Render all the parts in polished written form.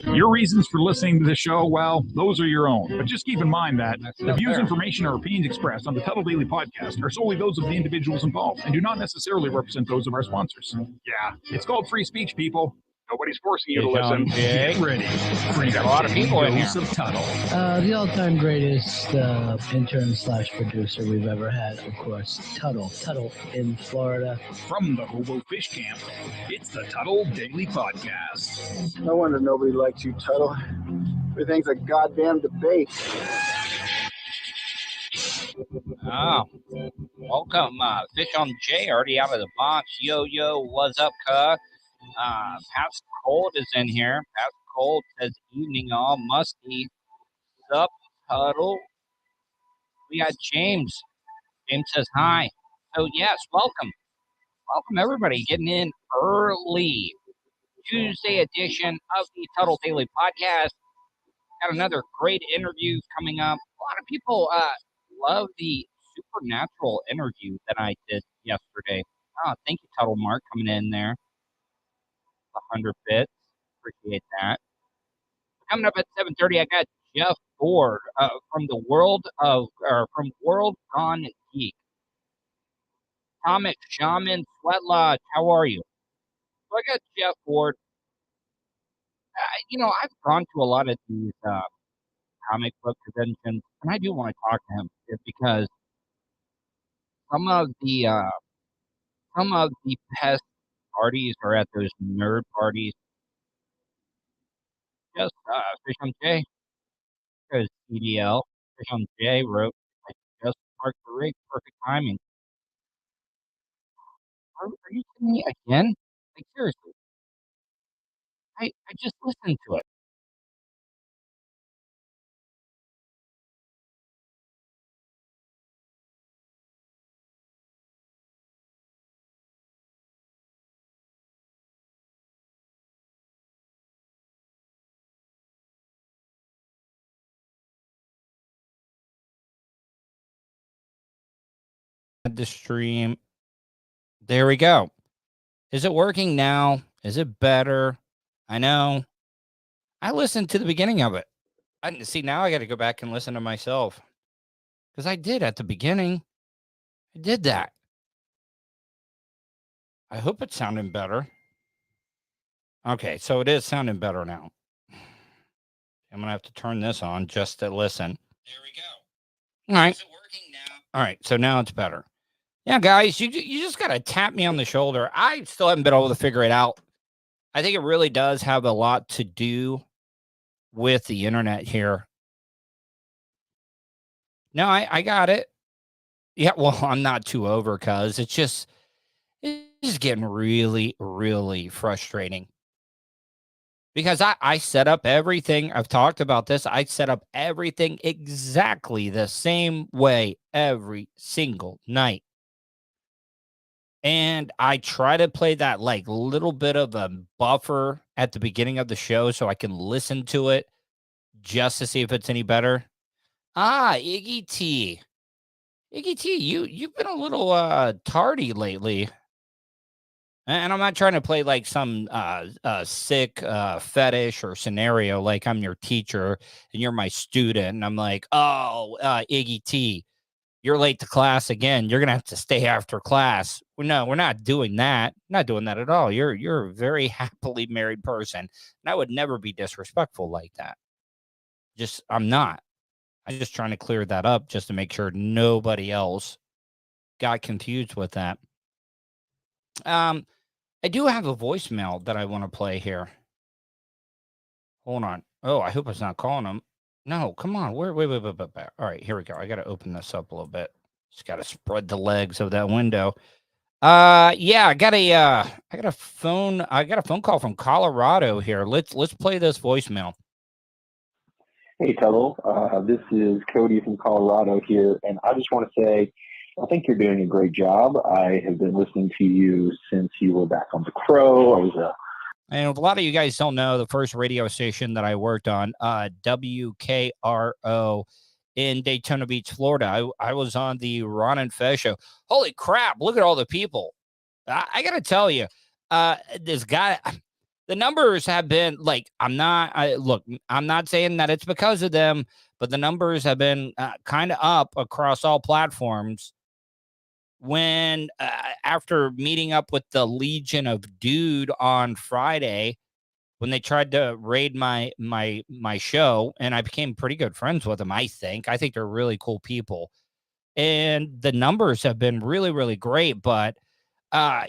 Your reasons for listening to the show, well, those are your own. But just keep in mind that the views, information, or opinions expressed on the Tuddle Daily podcast are solely those of the individuals involved and do not necessarily represent those of our sponsors. Yeah, it's called free speech, people. Nobody's forcing you to listen. Get ready for got a lot of people in here. of Tuddle. The all-time greatest intern/producer we've ever had, of course, Tuddle. Tuddle in Florida. From the Hobo Fish Camp, it's the Tuddle Daily Podcast. No wonder nobody likes you, Tuddle. Everything's a goddamn debate. Oh, welcome, Fish on J, already out of the box. Yo, what's up, cuh? Past Cold is in here. Past Cold says, evening all, musty. Sup, Tuddle? We got James. James says, hi. So, yes, welcome. Welcome, everybody, getting in early. Tuesday edition of the Tuddle Daily Podcast. Got another great interview coming up. A lot of people love the supernatural interview that I did yesterday. Oh, thank you, Tuddle Mark, coming in there. 100 bits. Appreciate that. Coming up at 7:30, I got Jeff Ford from World Gone Geek. Comic Shaman Sweat Lodge, how are you? So I got Jeff Ford. I've gone to a lot of these comic book conventions, and I do want to talk to him because some of the pest parties are at those nerd parties. Just Fish on J, because CDL, Fish on J wrote, I just parked the rig, perfect timing. Are you kidding me again? Like, seriously. I just listened to it. The stream. There we go. Is it working now? Is it better? I know. I listened to the beginning of it. See, now I got to go back and listen to myself. Because I did at the beginning. I did that. I hope it's sounding better. Okay, so it is sounding better now. I'm going to have to turn this on just to listen. There we go. All right. Is it working now? All right, so now it's better. Yeah, guys, you just got to tap me on the shoulder. I still haven't been able to figure it out. I think it really does have a lot to do with the internet here. No, I got it. Yeah, well, I'm not too over because it's just getting really, really frustrating. Because I set up everything. I've talked about this. I set up everything exactly the same way every single night. And I try to play that like little bit of a buffer at the beginning of the show so I can listen to it just to see if it's any better. Iggy T. Iggy T, you've been a little tardy lately. And I'm not trying to play like some sick fetish or scenario like I'm your teacher and you're my student. And I'm like, Iggy T, you're late to class again. You're going to have to stay after class. No, we're not doing that. Not doing that at all. You're a very happily married person. And I would never be disrespectful like that. I'm not. I'm just trying to clear that up just to make sure nobody else got confused with that. I do have a voicemail that I want to play here. Hold on. Oh, I hope it's not calling him. No, come on. Wait. All right, here we go. I got to open this up a little bit. Just got to spread the legs of that window. Yeah, I got a phone call from Colorado here. Let's play this voicemail. Hey, Tuddle. This is Cody from Colorado here, and I just want to say I think you're doing a great job. I have been listening to you since you were back on The Crow. And a lot of you guys don't know the first radio station that I worked on, WKRO in Daytona Beach, Florida. I was on the Ron and Fez show. Holy crap, look at all the people. I got to tell you, this guy, The numbers have been like, I'm not saying that it's because of them, but the numbers have been kind of up across all platforms. When after meeting up with the Legion of Dude on Friday, when they tried to raid my show, and I became pretty good friends with them. I think they're really cool people, and the numbers have been really, really great. But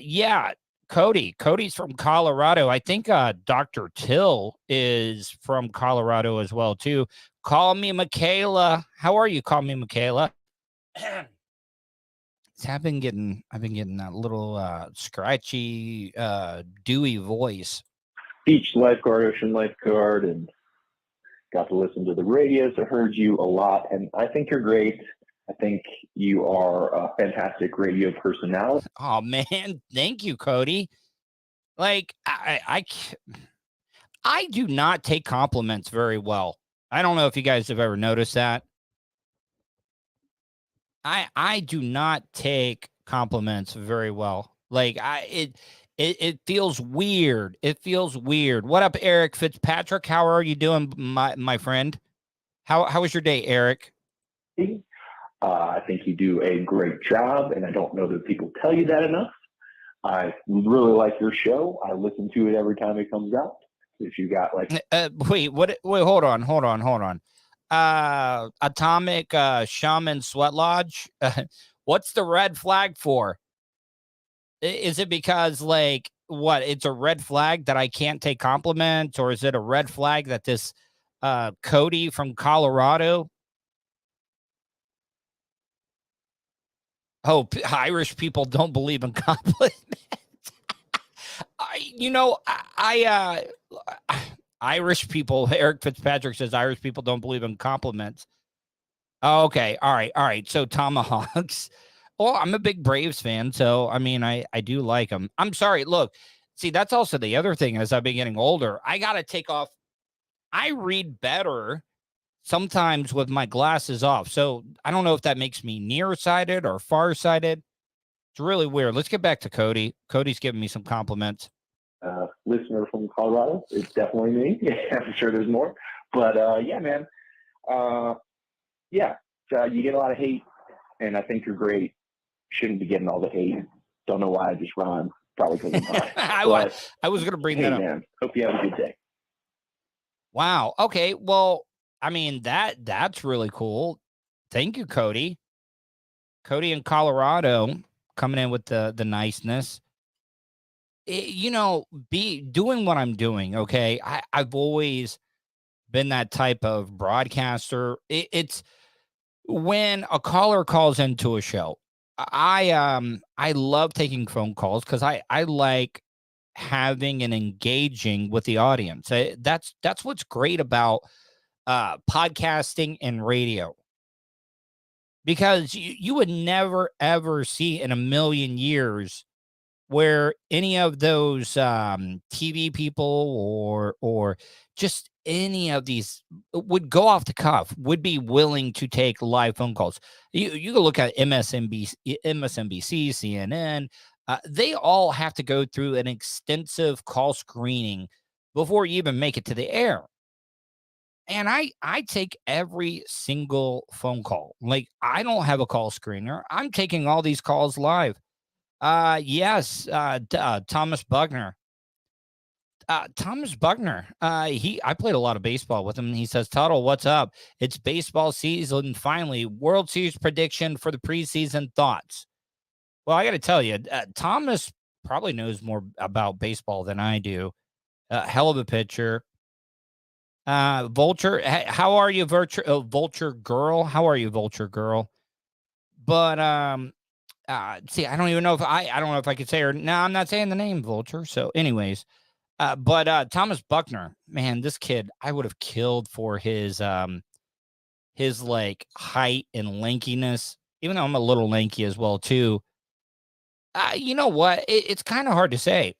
yeah, Cody's from Colorado. I think Dr. Till is from Colorado as well too. Call me Michaela. How are you? Call me Michaela. I've been getting that little scratchy, dewy voice. Beach lifeguard, ocean lifeguard, and got to listen to the radio. So heard you a lot, and I think you're great. I think you are a fantastic radio personality. Oh man, thank you, Cody. Like I do not take compliments very well. I don't know if you guys have ever noticed that. I do not take compliments very well. Like it feels weird. It feels weird. What up, Eric Fitzpatrick? How are you doing, my friend? How was your day, Eric? I think you do a great job, and I don't know that people tell you that enough. I really like your show. I listen to it every time it comes out. If you got like wait, hold on. Atomic Shaman Sweat Lodge. What's the red flag for? Is it because like what? It's a red flag that I can't take compliments, or is it a red flag that this Cody from Colorado? Oh, Irish people don't believe in compliments. Irish people. Eric Fitzpatrick says Irish people don't believe in compliments. Oh, okay, all right. So tomahawks. Well, I'm a big Braves fan, so I mean, I do like them. I'm sorry. Look, see, that's also the other thing. As I've been getting older, I gotta take off. I read better sometimes with my glasses off. So I don't know if that makes me nearsighted or farsighted. It's really weird. Let's get back to Cody. Cody's giving me some compliments. Listener from Colorado, it's definitely me. I'm sure there's more, but yeah, man. You get a lot of hate, and I think you're great. Shouldn't be getting all the hate. Don't know why I just rhymed. Probably because I was going to bring that up. Man, hope you have a good day. Wow. Okay. Well, I mean, that's really cool. Thank you, Cody. Cody in Colorado coming in with the niceness. Be doing what I'm doing. Okay. I've always been that type of broadcaster. It's when a caller calls into a show. I love taking phone calls because I like having and engaging with the audience. That's what's great about podcasting and radio, because you would never ever see in a million years where any of those TV people or just any of these would go off the cuff, would be willing to take live phone calls. You can look at MSNBC, CNN. They all have to go through an extensive call screening before you even make it to the air. And I take every single phone call. Like, I don't have a call screener. I'm taking all these calls live. Yes, Thomas Buckner. Thomas Buckner. I played a lot of baseball with him. He says, Tuddle, what's up? It's baseball season. Finally, World Series prediction for the preseason thoughts. Well, I got to tell you, Thomas probably knows more about baseball than I do. Hell of a pitcher. Vulture. How are you, Vulture Girl? How are you, Vulture Girl? But, see, I don't even know if I don't know if I could say her. No, I'm not saying the name Vulture. So anyways, but Thomas Buckner, man, this kid, I would have killed for his like height and lankiness, even though I'm a little lanky as well too. You know what? It's kind of hard to say.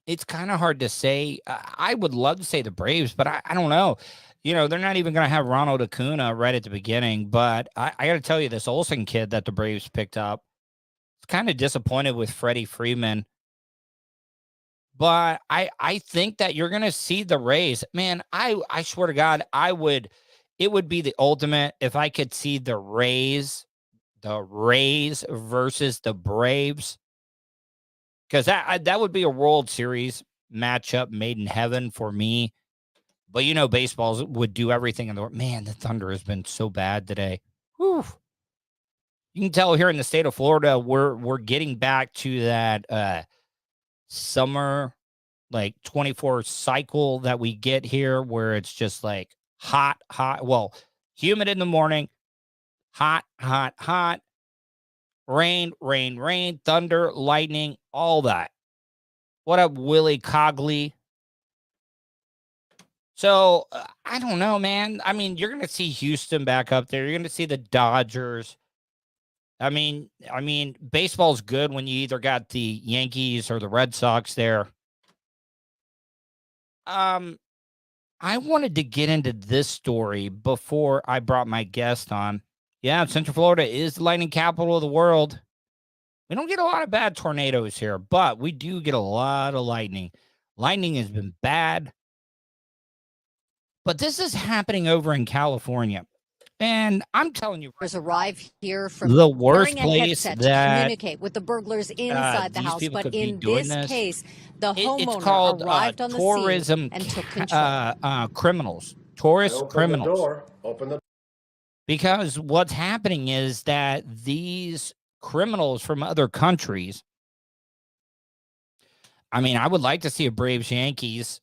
It's kind of hard to say. I would love to say the Braves, but I don't know. They're not even going to have Ronald Acuna right at the beginning. But I got to tell you, this Olsen kid that the Braves picked up, kind of disappointed with Freddie Freeman. But I think that you're going to see the Rays. Man, I swear to God, it would be the ultimate if I could see the Rays versus the Braves. Because that would be a World Series matchup made in heaven for me. But baseball would do everything in the world. Man, the Thunder has been so bad today. Whew. You can tell here in the state of Florida, we're getting back to that summer, like 24 cycle that we get here, where it's just like hot, well, humid in the morning, hot, rain, thunder, lightning, all that. What up, Willie Cogley? So I don't know, man. I mean, you're going to see Houston back up there. You're going to see the Dodgers. I mean, baseball's good when you either got the Yankees or the Red Sox there. I wanted to get into this story before I brought my guest on. Yeah, Central Florida is the lightning capital of the world. We don't get a lot of bad tornadoes here, but we do get a lot of lightning. Lightning has been bad. But this is happening over in California. And I'm telling you, arrive here from the worst place that to communicate with the burglars inside the house. But in this case, the homeowner called, arrived on the tourism scene and took control. Criminals, tourist criminals. Open the door. Because what's happening is that these criminals from other countries. I mean, I would like to see a Braves Yankees.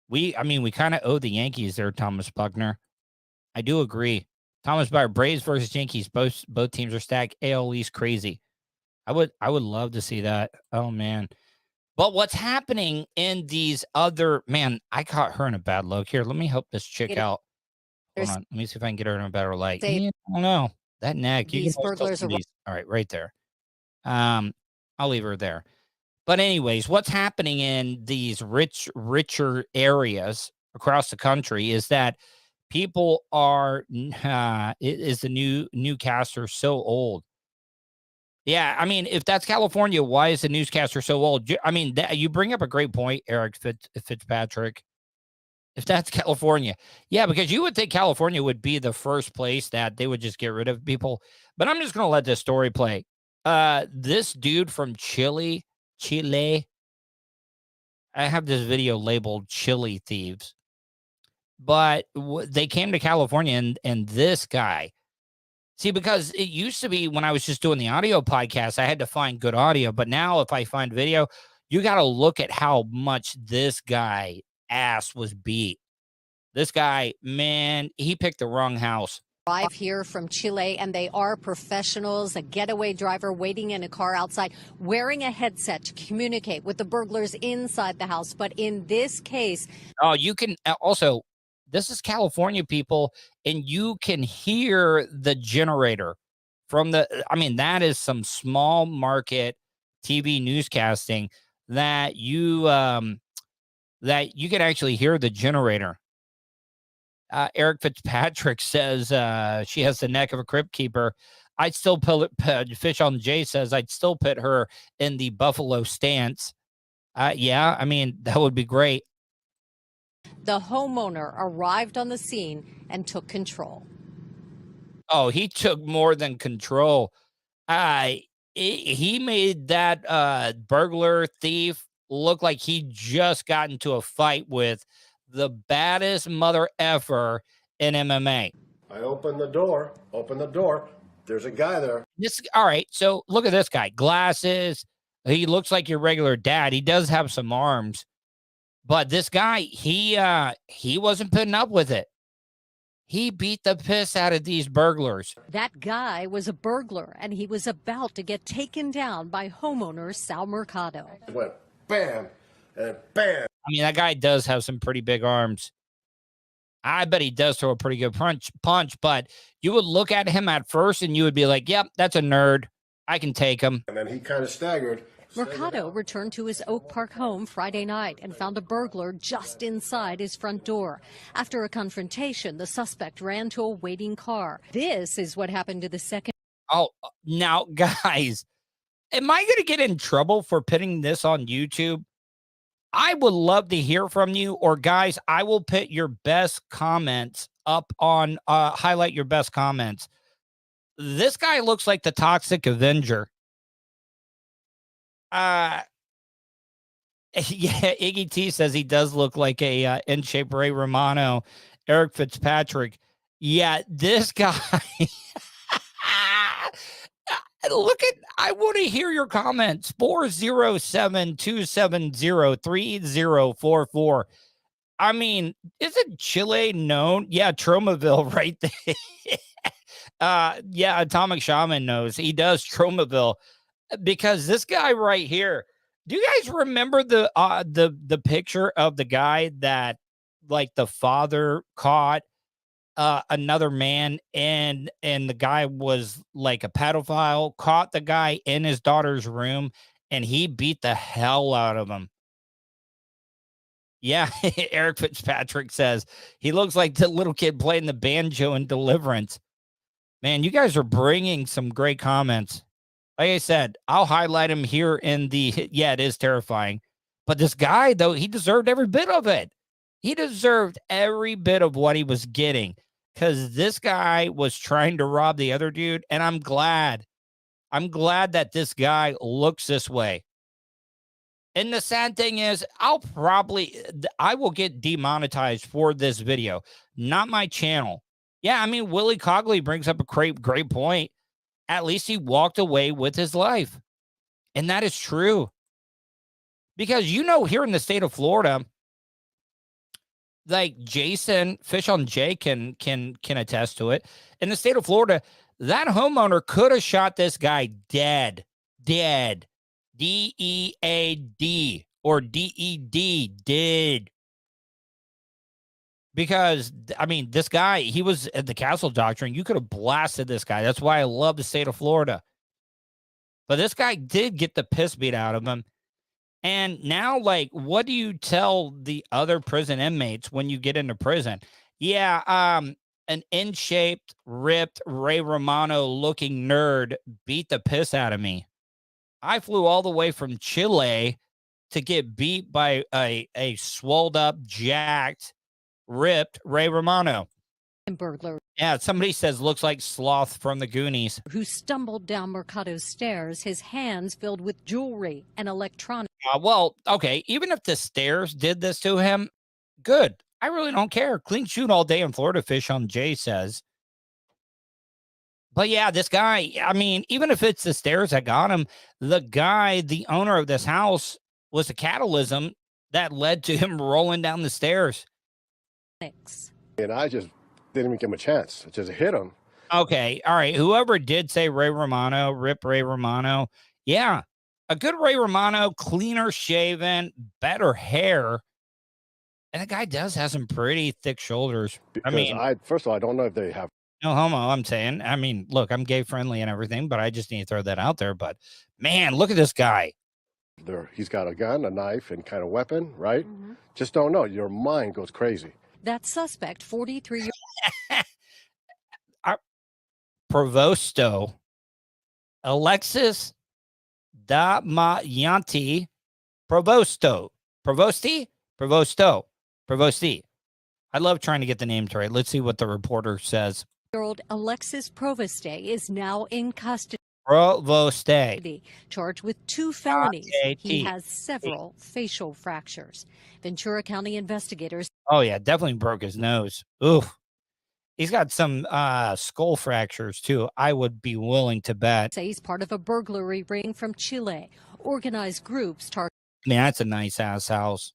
We kind of owe the Yankees there, Thomas Buckner. I do agree. Thomas Buckner, Braves versus Yankees, both teams are stacked. AL East crazy. I would love to see that. Oh man. But what's happening in these other, man, I caught her in a bad look. Here, let me help this chick out. Hold on. Let me see if I can get her in a better light. I don't know. That neck. These burglars are all right, right there. I'll leave her there. But anyways, what's happening in these richer areas across the country is that people are is the newscaster so old? Yeah, I mean, if that's California, why is the newscaster so old? I mean, you bring up a great point, Eric Fitzpatrick. If that's California, yeah, because you would think California would be the first place that they would just get rid of people. But I'm just going to let this story play. This dude from Chile. I have this video labeled Chili Thieves. But they came to California and this guy, see, because it used to be when I was just doing the audio podcast, I had to find good audio. But now if I find video, you got to look at how much this guy ass was beat. This guy, man, he picked the wrong house. Arrive here from Chile, and they are professionals. A getaway driver waiting in a car outside, wearing a headset to communicate with the burglars inside the house. But in this case, oh, you can also, this is California, people, and you can hear the generator from that is some small market TV newscasting that you can actually hear the generator. Eric Fitzpatrick says she has the neck of a crypt keeper. I'd still Fish on Jay says I'd still put her in the buffalo stance. Yeah, I mean, that would be great. The homeowner arrived on the scene and took control. Oh, he took more than control. He made that burglar thief look like he just got into a fight with the baddest mother effer in MMA. I open the door. There's a guy there. All right, so look at this guy. Glasses. He looks like your regular dad. He does have some arms. But this guy, he wasn't putting up with it. He beat the piss out of these burglars. That guy was a burglar, and he was about to get taken down by homeowner Sal Mercado. It went bam and bam. I mean, that guy does have some pretty big arms. I bet he does throw a pretty good punch, but you would look at him at first and you would be like, yep, that's a nerd. I can take him. And then he kind of staggered. Mercado returned to his Oak Park home Friday night and found a burglar just inside his front door. After a confrontation, the suspect ran to a waiting car. This is what happened to the second. Oh, now, guys, am I going to get in trouble for putting this on YouTube? I would love to hear from you, or guys, I will put your best comments up on, highlight your best comments. This guy looks like the Toxic Avenger. Yeah, Iggy T says he does look like a in shape Ray Romano. Eric Fitzpatrick. Yeah, this guy. Look at, I want to hear your comments. 407-270-3044. I mean, isn't Chile known? Yeah, Tromaville right there. Yeah, Atomic Shaman knows. He does Tromaville, because this guy right here. Do you guys remember the picture of the guy that, like, the father caught another man, and the guy was like a pedophile, caught the guy in his daughter's room, and he beat the hell out of him? Yeah, Eric Fitzpatrick says he looks like the little kid playing the banjo in Deliverance. Man, you guys are bringing some great comments. Like I said, I'll highlight him here in the, yeah, it is terrifying. But this guy, though, he deserved every bit of it. He deserved every bit of what he was getting, because this guy was trying to rob the other dude. And I'm glad that this guy looks this way. And the sad thing is, I will get demonetized for this video, not my channel. Yeah, I mean, Willie Cogley brings up a great point. At least he walked away with his life. And that is true. Because, here in the state of Florida, like Jason, Fish on Jay can attest to it. In the state of Florida, that homeowner could have shot this guy dead. D-E-A-D or D-E-D, dead. Because, I mean, this guy, he was at the Castle Doctrine. You could have blasted this guy. That's why I love the state of Florida. But this guy did get the piss beat out of him. And now, like, what do you tell the other prison inmates when you get into prison? Yeah, an in-shaped, ripped, Ray Romano-looking nerd beat the piss out of me. I flew all the way from Chile to get beat by a swolled-up, jacked, ripped Ray Romano. Burglar. Yeah, somebody says looks like Sloth from the Goonies. Who stumbled down Mercado's stairs, his hands filled with jewelry and electronics. Well, okay, even if the stairs did this to him, good. I really don't care. Clean shoot all day in Florida, Fish on Jay says. But yeah, this guy, I mean, even if it's the stairs that got him, the owner of this house, was the catalysm that led to him rolling down the stairs. And I just didn't even give him a chance. I just hit him. Okay, all right. Whoever did say Ray Romano, rip Ray Romano. Yeah, a good Ray Romano, cleaner shaven, better hair. And the guy does have some pretty thick shoulders. Because I mean, first of all, I don't know if they have. No homo, I'm saying. I mean, look, I'm gay friendly and everything, but I just need to throw that out there. But man, look at this guy. He's got a gun, a knife, and kind of weapon, right? Mm-hmm. Just don't know. Your mind goes crazy. That suspect, 43 years Provosto, Alexis Damayanti, Provosto. I love trying to get the names right. Let's see what the reporter says. old Alexis Provoste is now in custody. Provoste. Charged with 2 felonies. He has several facial fractures. Ventura County investigators. Oh, yeah, definitely broke his nose. Oof. He's got some skull fractures, too. I would be willing to bet. Say he's part of a burglary ring from Chile. Organized groups target. Man, that's a nice-ass house.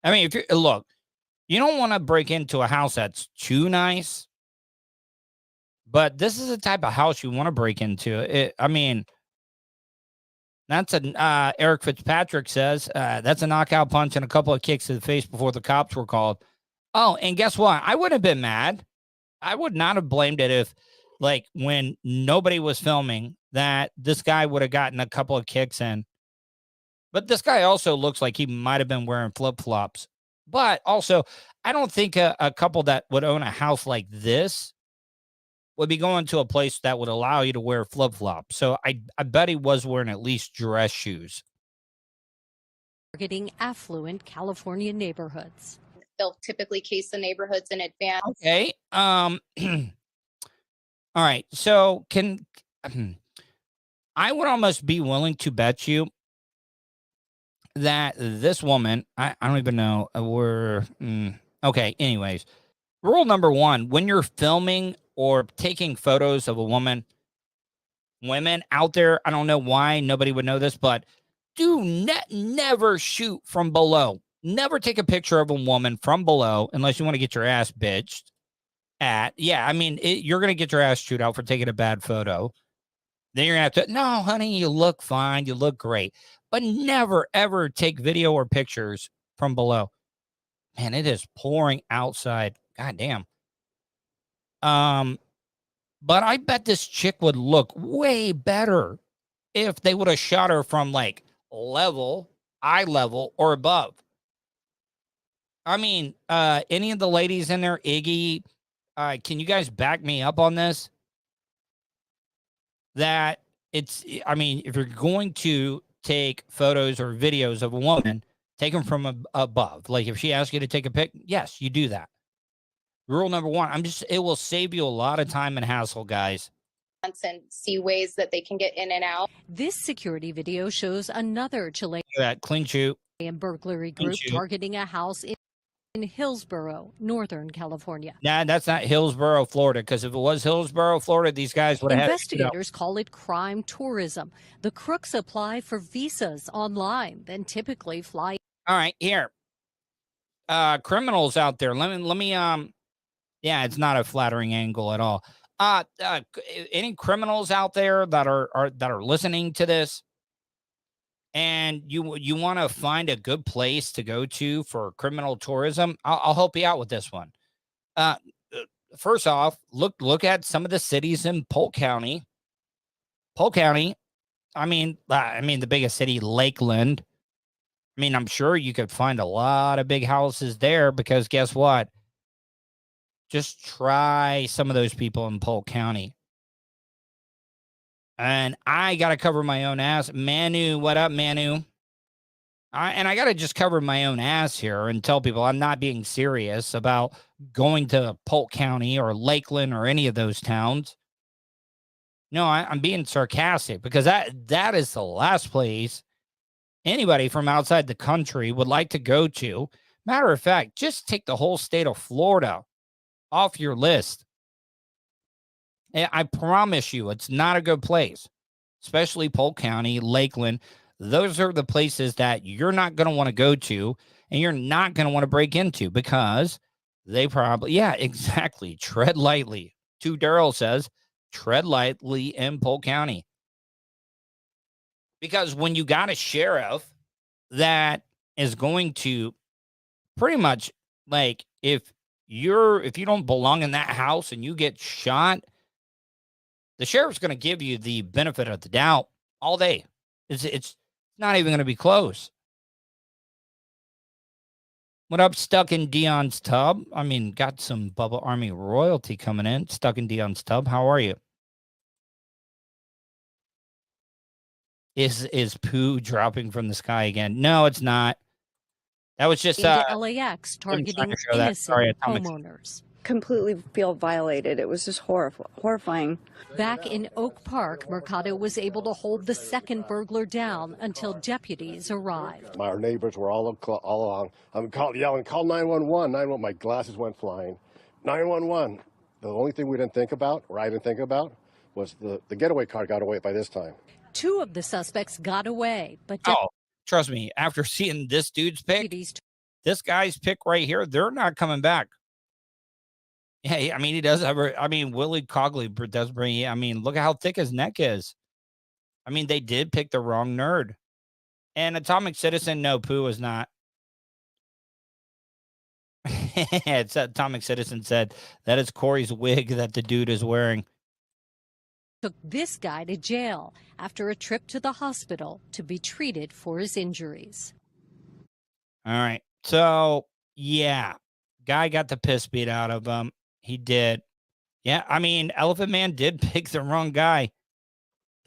I mean, look, you don't want to break into a house that's too nice. But this is the type of house you want to break into. I mean, that's Eric Fitzpatrick says, that's a knockout punch and a couple of kicks to the face before the cops were called. Oh, and guess what? I wouldn't have been mad. I would not have blamed it if, like, when nobody was filming, that this guy would have gotten a couple of kicks in. But this guy also looks like he might have been wearing flip-flops. But also, I don't think a couple that would own a house like this would be going to a place that would allow you to wear flip-flops. So I bet he was wearing at least dress shoes. targeting affluent California neighborhoods. They'll typically case the neighborhoods in advance. Okay. All right. So I would almost be willing to bet you that this woman, I don't even know, okay. Anyways, rule number 1, when you're filming or taking photos of a woman, women out there, I don't know why nobody would know this, but do never shoot from below. Never take a picture of a woman from below unless you want to get your ass bitched at. Yeah, I mean, you're going to get your ass chewed out for taking a bad photo. Then you're going to have to, no, honey, you look fine. You look great. But never, ever take video or pictures from below. Man, it is pouring outside. God damn. But I bet this chick would look way better if they would have shot her from like eye level or above. I mean, any of the ladies in there, Iggy, can you guys back me up on this? That I mean, if you're going to take photos or videos of a woman, take them from above. Like if she asks you to take a pic, yes, you do that. Rule number 1, it will save you a lot of time and hassle, guys. And see ways that they can get in and out. This security video shows another Chilean Clean shoot. burglary group targeting a house in Hillsborough, Northern California. Nah, that's not Hillsborough, Florida, because if it was Hillsborough, Florida, these guys would have had Investigators call it crime tourism. The crooks apply for visas online, then typically fly. All right, here. Criminals out there. Let me yeah, it's not a flattering angle at all. Any criminals out there that are listening to this, and you want to find a good place to go to for criminal tourism, I'll help you out with this one. First off, look at some of the cities in Polk County. Polk County, I mean the biggest city, Lakeland. I mean, I'm sure you could find a lot of big houses there because guess what? Just try some of those people in Polk County. And I got to cover my own ass. Manu, what up, Manu? And I got to just cover my own ass here and tell people I'm not being serious about going to Polk County or Lakeland or any of those towns. No, I'm being sarcastic because that is the last place anybody from outside the country would like to go to. Matter of fact, just take the whole state of Florida off your list. I promise you, it's not a good place, especially Polk County, Lakeland. Those are the places that you're not going to want to go to and you're not going to want to break into because they probably, yeah, exactly. Tread lightly. Tuddle says, tread lightly in Polk County. Because when you got a sheriff that is going to pretty much, like, if you don't belong in that house and you get shot, the sheriff's going to give you the benefit of the doubt all day. It's not even going to be close. What up, Stuck in Dion's Tub? I mean, got some Bubba Army royalty coming in. Stuck in Dion's Tub. How are you? Is poo dropping from the sky again? No, it's not. That was just LAX targeting innocent homeowners. Completely feel violated. It was just horrifying. Back in Oak Park, Mercado was able to hold the second burglar down until deputies arrived. Our neighbors were all along. I'm yelling, call 911. 911. My glasses went flying. 911. The only thing we didn't think about, or I didn't think about, was the getaway car got away by this time. 2 of the suspects got away, but trust me, after seeing this dude's pick, this guy's pick right here, they're not coming back. Yeah, I mean, he does have Willie Cogley does bring, I mean, look at how thick his neck is. I mean, they did pick the wrong nerd. And Atomic Citizen, no, Pooh is not. It's Atomic Citizen said that is Corey's wig that the dude is wearing. Took this guy to jail after a trip to the hospital to be treated for his injuries. All right. So, yeah, guy got the piss beat out of him. He did. Yeah, I mean, Elephant Man did pick the wrong guy.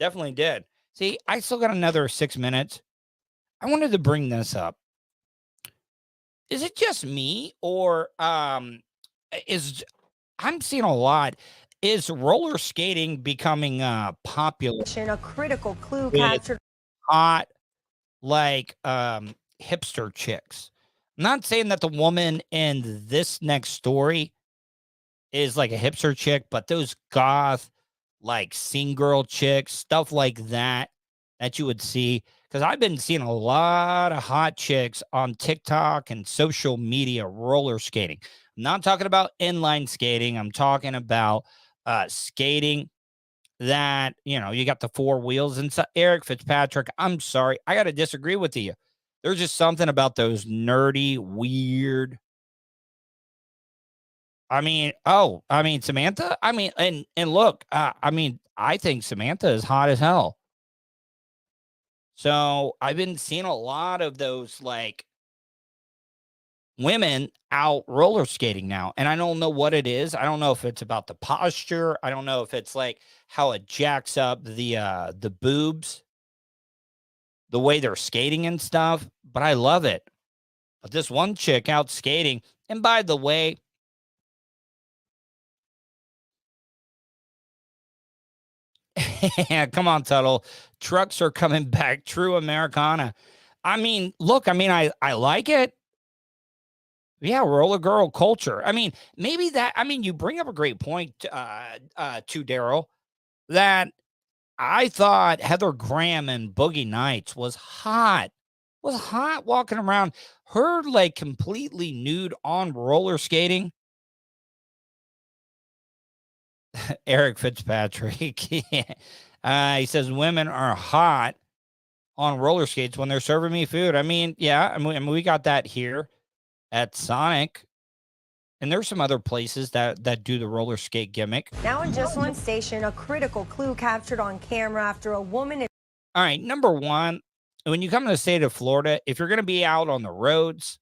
Definitely did. See, I still got another 6 minutes. I wanted to bring this up. Is it just me, or is I'm seeing a lot? Is roller skating becoming popular? A critical clue with captured. Hot, like hipster chicks. I'm not saying that the woman in this next story is like a hipster chick, but those goth, like scene girl chicks, stuff like that you would see. Because I've been seeing a lot of hot chicks on TikTok and social media roller skating. I'm not talking about inline skating. I'm talking about skating that, you got the four wheels. And so, Eric Fitzpatrick, I'm sorry, I got to disagree with you. There's just something about those nerdy, weird. Samantha. And look, I think Samantha is hot as hell. So I've been seeing a lot of those like women out roller skating now, and I don't know what it is. I don't know if it's about the posture. I don't know if it's like how it jacks up the boobs, the way they're skating and stuff. But I love it. But this one chick out skating, and by the way, come on, Tuddle. Trucks are coming back. True Americana. Look, I like it. Yeah, roller girl culture. Maybe that. You bring up a great point, to Daryl, that I thought Heather Graham and Boogie Nights was hot. Walking around, her like completely nude on roller skating. Eric Fitzpatrick. He says women are hot on roller skates when they're serving me food. We got that here at Sonic, and there's some other places that do the roller skate gimmick. Now in just one station, a critical clue captured on camera after a woman. All right, number one, when you come to the state of Florida, if you're going to be out on the roads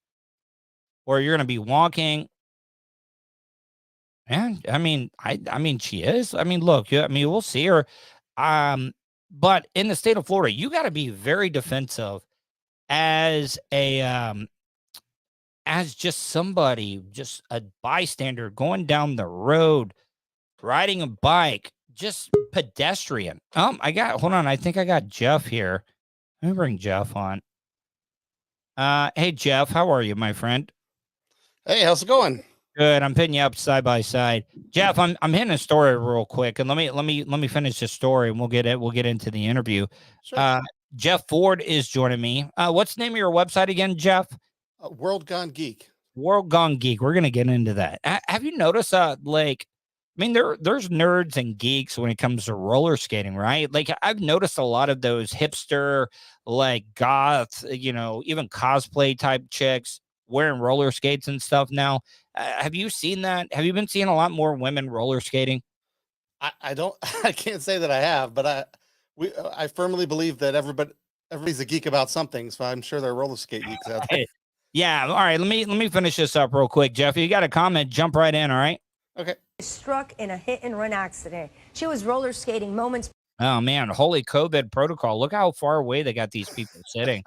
or you're going to be walking, and she is. Look, we'll see her. But in the state of Florida, you got to be very defensive as just somebody, just a bystander going down the road, riding a bike, just pedestrian. Hold on. I think I got Jeff here. Let me bring Jeff on. Hey Jeff, how are you, my friend? Hey, how's it going? Good. I'm putting you up side by side. Jeff, I'm hitting a story real quick, and let me finish the story, and we'll get into the interview. Sure. Jeff Ford is joining me. What's the name of your website again, Jeff? World Gone Geek. World Gone Geek. We're gonna get into that. Have you noticed there's nerds and geeks when it comes to roller skating, right? Like I've noticed a lot of those hipster, like goth, even cosplay type chicks wearing roller skates and stuff now. Have you seen that? Have you been seeing a lot more women roller skating? I can't say that I have, but I firmly believe that everybody's a geek about something, so I'm sure there are roller skate geeks out there. Yeah. All right. Let me finish this up real quick, Jeff. You got a comment? Jump right in. All right. Okay. Struck in a hit and run accident. She was roller skating moments. Oh man, holy COVID protocol! Look how far away they got these people sitting.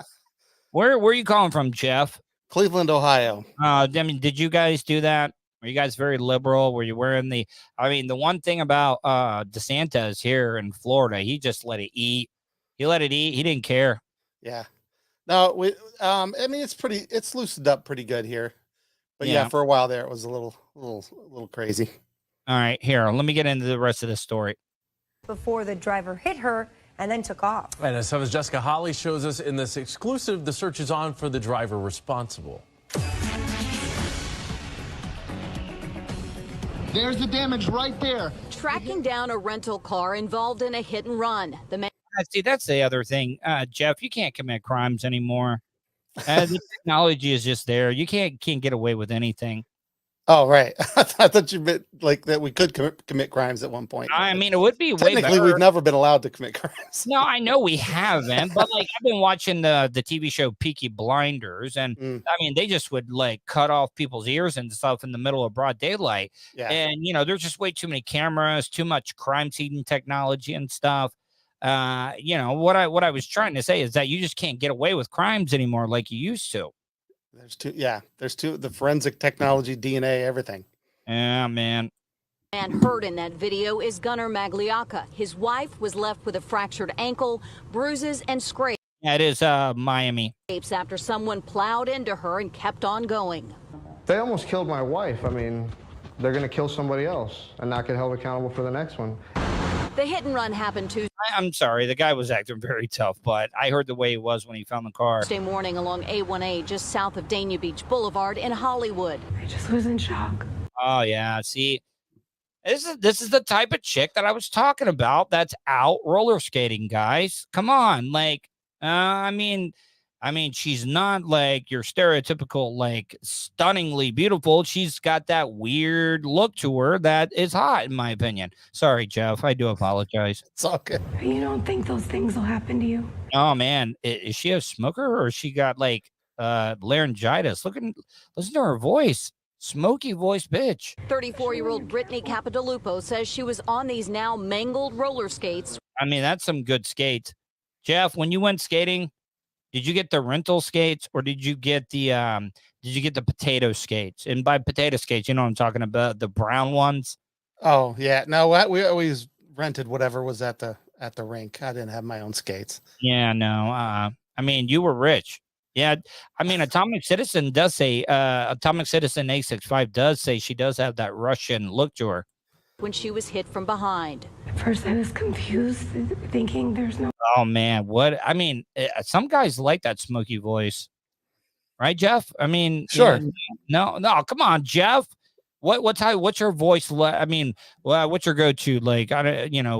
Where are you calling from, Jeff? Cleveland, Ohio. Did you guys do that? Were you guys very liberal? Were you wearing the one thing about DeSantis here in Florida, he just let it eat. He let it eat. He didn't care. Yeah. No, it's loosened up pretty good here. But yeah, for a while there it was a little crazy. All right, here, let me get into the rest of the story. Before the driver hit her and then took off. And as 7's Jessica Holly shows us in this exclusive, the search is on for the driver responsible. There's the damage right there. Tracking down a rental car involved in a hit and run. The man. See, that's the other thing, Jeff. You can't commit crimes anymore. The technology is just there. You can't get away with anything. Oh, right. I thought you meant like that we could commit crimes at one point. It would be way technically better. We've never been allowed to commit crimes. No, I know we haven't, but like I've been watching the TV show Peaky Blinders, and they just would like cut off people's ears and stuff in the middle of broad daylight. Yeah. And there's just way too many cameras, too much crime scene technology and stuff. what I was trying to say is that you just can't get away with crimes anymore like you used to. There's the forensic technology, DNA, everything. Yeah, man. Man heard in that video is Gunnar Magliocca. His wife was left with a fractured ankle, bruises, and scrapes. Yeah, it is Miami. After someone plowed into her and kept on going. They almost killed my wife. I mean, they're going to kill somebody else and not get held accountable for the next one. The hit and run happened Tuesday. I'm sorry, the guy was acting very tough, but I heard the way he was when he found the car. Tuesday morning along A1A, just south of Dania Beach Boulevard in Hollywood. I just was in shock. Oh yeah, see, this is the type of chick that I was talking about. That's out roller skating, guys. Come on, like, I mean, she's not like your stereotypical, like, stunningly beautiful. She's got that weird look to her that is hot, in my opinion. Sorry, Jeff. I do apologize. It's all good. You don't think those things will happen to you? Oh man, is she a smoker or she got like laryngitis? Listen to her voice. Smoky voice bitch. 34-year-old Brittany Capodilupo says she was on these now mangled roller skates. I mean, that's some good skates. Jeff, when you went skating, did you get the rental skates or did you get the potato skates? And by potato skates, you know what I'm talking about, the brown ones. Oh yeah, no, we always rented whatever was at the rink. I didn't have my own skates. Yeah, no. I mean, you were rich. Yeah, I mean, Atomic Citizen does say, Atomic Citizen 865 does say she does have that Russian look to her. When she was hit from behind. At first I was confused, thinking there's no... Oh man, what? I mean, some guys like that smoky voice, right, Jeff? I mean, sure. No, come on, Jeff. What's your voice? I mean, what's your go-to, like,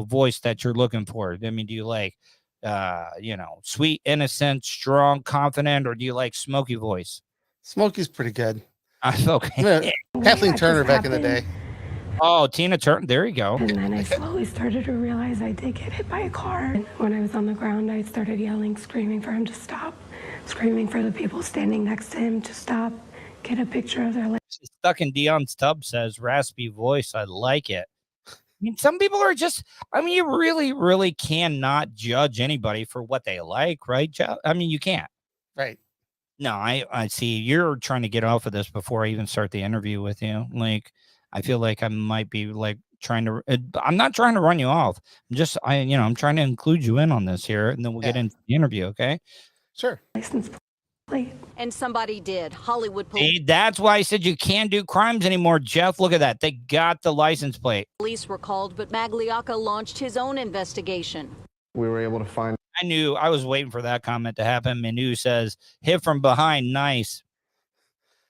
voice that you're looking for? I mean, do you like, sweet, innocent, strong, confident, or do you like smoky voice? Smoky's pretty good. Okay. Kathleen Turner back in the day. Oh, Tina Turner. There you go. And then I slowly started to realize I did get hit by a car. And when I was on the ground, I started yelling, screaming for him to stop, screaming for the people standing next to him to stop, get a picture of their life. Stuck in Dion's tub says, raspy voice. I like it. I mean, some people are just, you really, really cannot judge anybody for what they like, right, Jeff? I mean, you can't. Right. No, I see. You're trying to get off of this before I even start the interview with you. Like, I feel like I might be like I'm not trying to run you off. I'm trying to include you in on this here, and then we'll get into the interview. Okay. Sure. License plate. And somebody did. Hollywood police. See, that's why I said you can't do crimes anymore, Jeff. Look at that. They got the license plate. Police were called, but Magliocca launched his own investigation. We were able to find... I was waiting for that comment to happen. Manu says, hit from behind. Nice.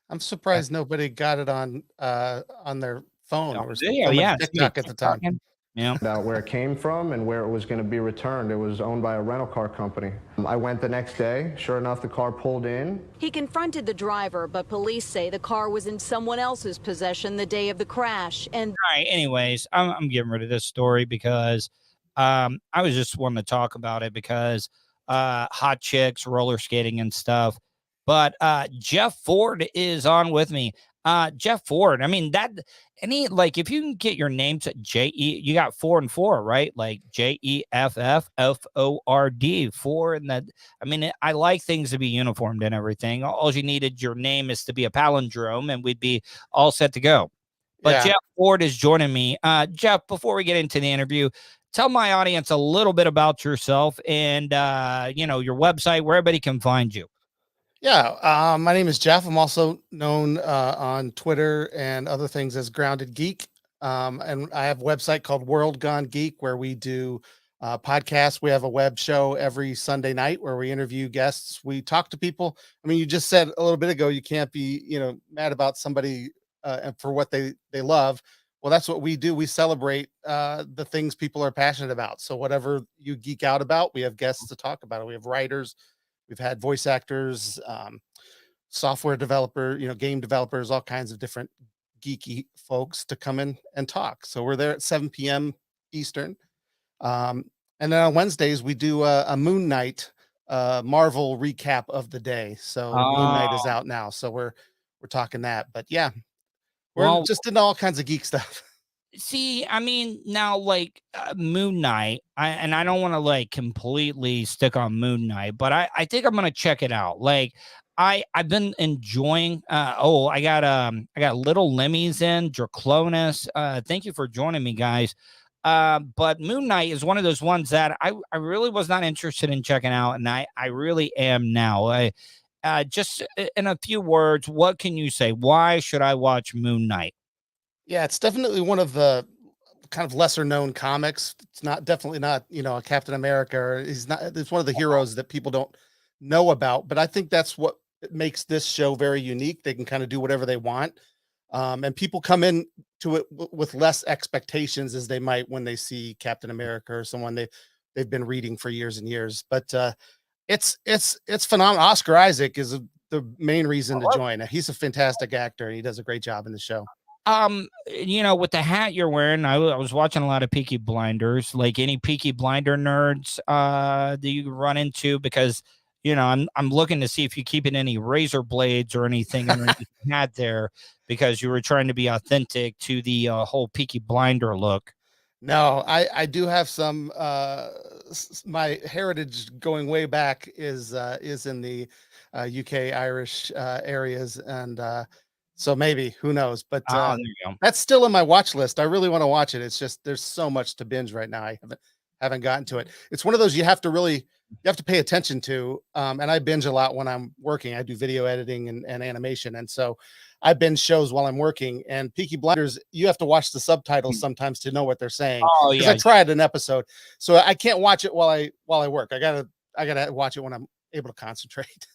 I'm surprised nobody got it on their phone or TikTok at the time. Yeah. Out where it came from and where it was going to be returned. It was owned by a rental car company. I went the next day. Sure enough, the car pulled in. He confronted the driver, but police say the car was in someone else's possession the day of the crash. And all right, anyways, I'm getting rid of this story because I was just wanting to talk about it because hot chicks, roller skating and stuff. But Jeff Ford is on with me. Jeff Ford, I mean, if you can get your name to J-E, you got 4 and 4, right? Like JEFFFORD, 4. And that, I mean, I like things to be uniformed and everything. All you needed, your name is to be a palindrome and we'd be all set to go. But Jeff Ford is joining me. Jeff, before we get into the interview, tell my audience a little bit about yourself and, your website, where everybody can find you. Yeah, my name is Jeff. I'm also known on Twitter and other things as Grounded Geek. And I have a website called World Gone Geek where we do podcasts. We have a web show every Sunday night where we interview guests. We talk to people. I mean, you just said a little bit ago, you can't be, mad about somebody for what they love. Well, that's what we do. We celebrate the things people are passionate about. So whatever you geek out about, we have guests to talk about it. We have writers. We've had voice actors, software developer, game developers, all kinds of different geeky folks to come in and talk. So we're there at 7 p.m. Eastern. And then on Wednesdays, we do a Moon Knight Marvel recap of the day. So Moon Knight is out now. So we're talking that. But yeah, we're just into all kinds of geek stuff. See, I mean, now like Moon Knight, and I don't want to like completely stick on Moon Knight, but I think I'm gonna check it out. Like I've been enjoying. I got Little Lemmy's in Draclonus. Thank you for joining me, guys. But Moon Knight is one of those ones that I really was not interested in checking out, and I really am now. Just in a few words, what can you say? Why should I watch Moon Knight? Yeah, it's definitely one of the kind of lesser known comics. It's not definitely not, a Captain America, or he's not, it's one of the heroes that people don't know about, but I think that's what makes this show very unique. They can kind of do whatever they want. And people come in to it with less expectations as they might when they see Captain America or someone they've been reading for years and years. But it's phenomenal. Oscar Isaac is the main reason to join. He's a fantastic actor and he does a great job in the show. With the hat you're wearing, I was watching a lot of Peaky Blinders. Like any Peaky Blinder nerds that you run into, because I'm looking to see if you keep in any razor blades or anything underneath the hat there, because you were trying to be authentic to the whole Peaky Blinder look. No, I do have some my heritage going way back is in the UK Irish areas, and so maybe, who knows, but There you go. that's still in my watch list. I really want to watch it. It's just there's so much to binge right now. I haven't gotten to it. It's one of those you have to pay attention to. And I binge a lot when I'm working. I do video editing and animation, and so I binge shows while I'm working. And Peaky Blinders, you have to watch the subtitles sometimes to know what they're saying. Oh Because yeah. I tried an episode, so I can't watch it while I work. I gotta watch it when I'm able to concentrate.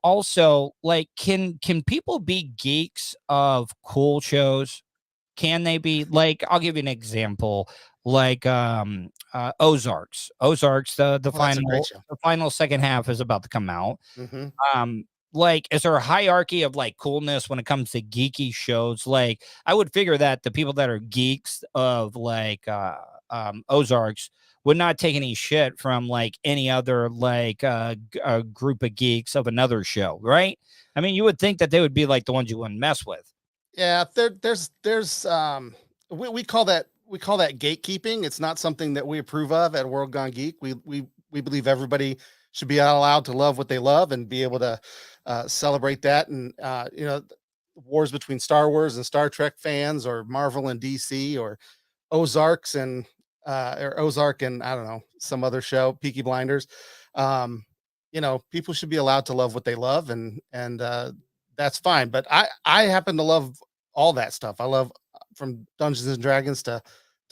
Also, like, can people be geeks of cool shows? Can they be? Like, I'll give you an example, like Ozarks. The That's a great show. final second half is about to come out. Mhm. Like, is there a hierarchy of like coolness when it comes to geeky shows? Like, I would figure that the people that are geeks of like Ozarks would not take any shit from like any other like group of geeks of another show, right? I mean, you would think that they would be like the ones you wouldn't mess with. Yeah, there's we call that gatekeeping. It's not something that we approve of at World Gone Geek. We believe everybody should be allowed to love what they love and be able to celebrate that. And wars between Star Wars and Star Trek fans, or Marvel and DC, or Ozarks and Ozark and I don't know, some other show, Peaky Blinders. People should be allowed to love what they love, and that's fine. But I happen to love all that stuff. I love from Dungeons and Dragons to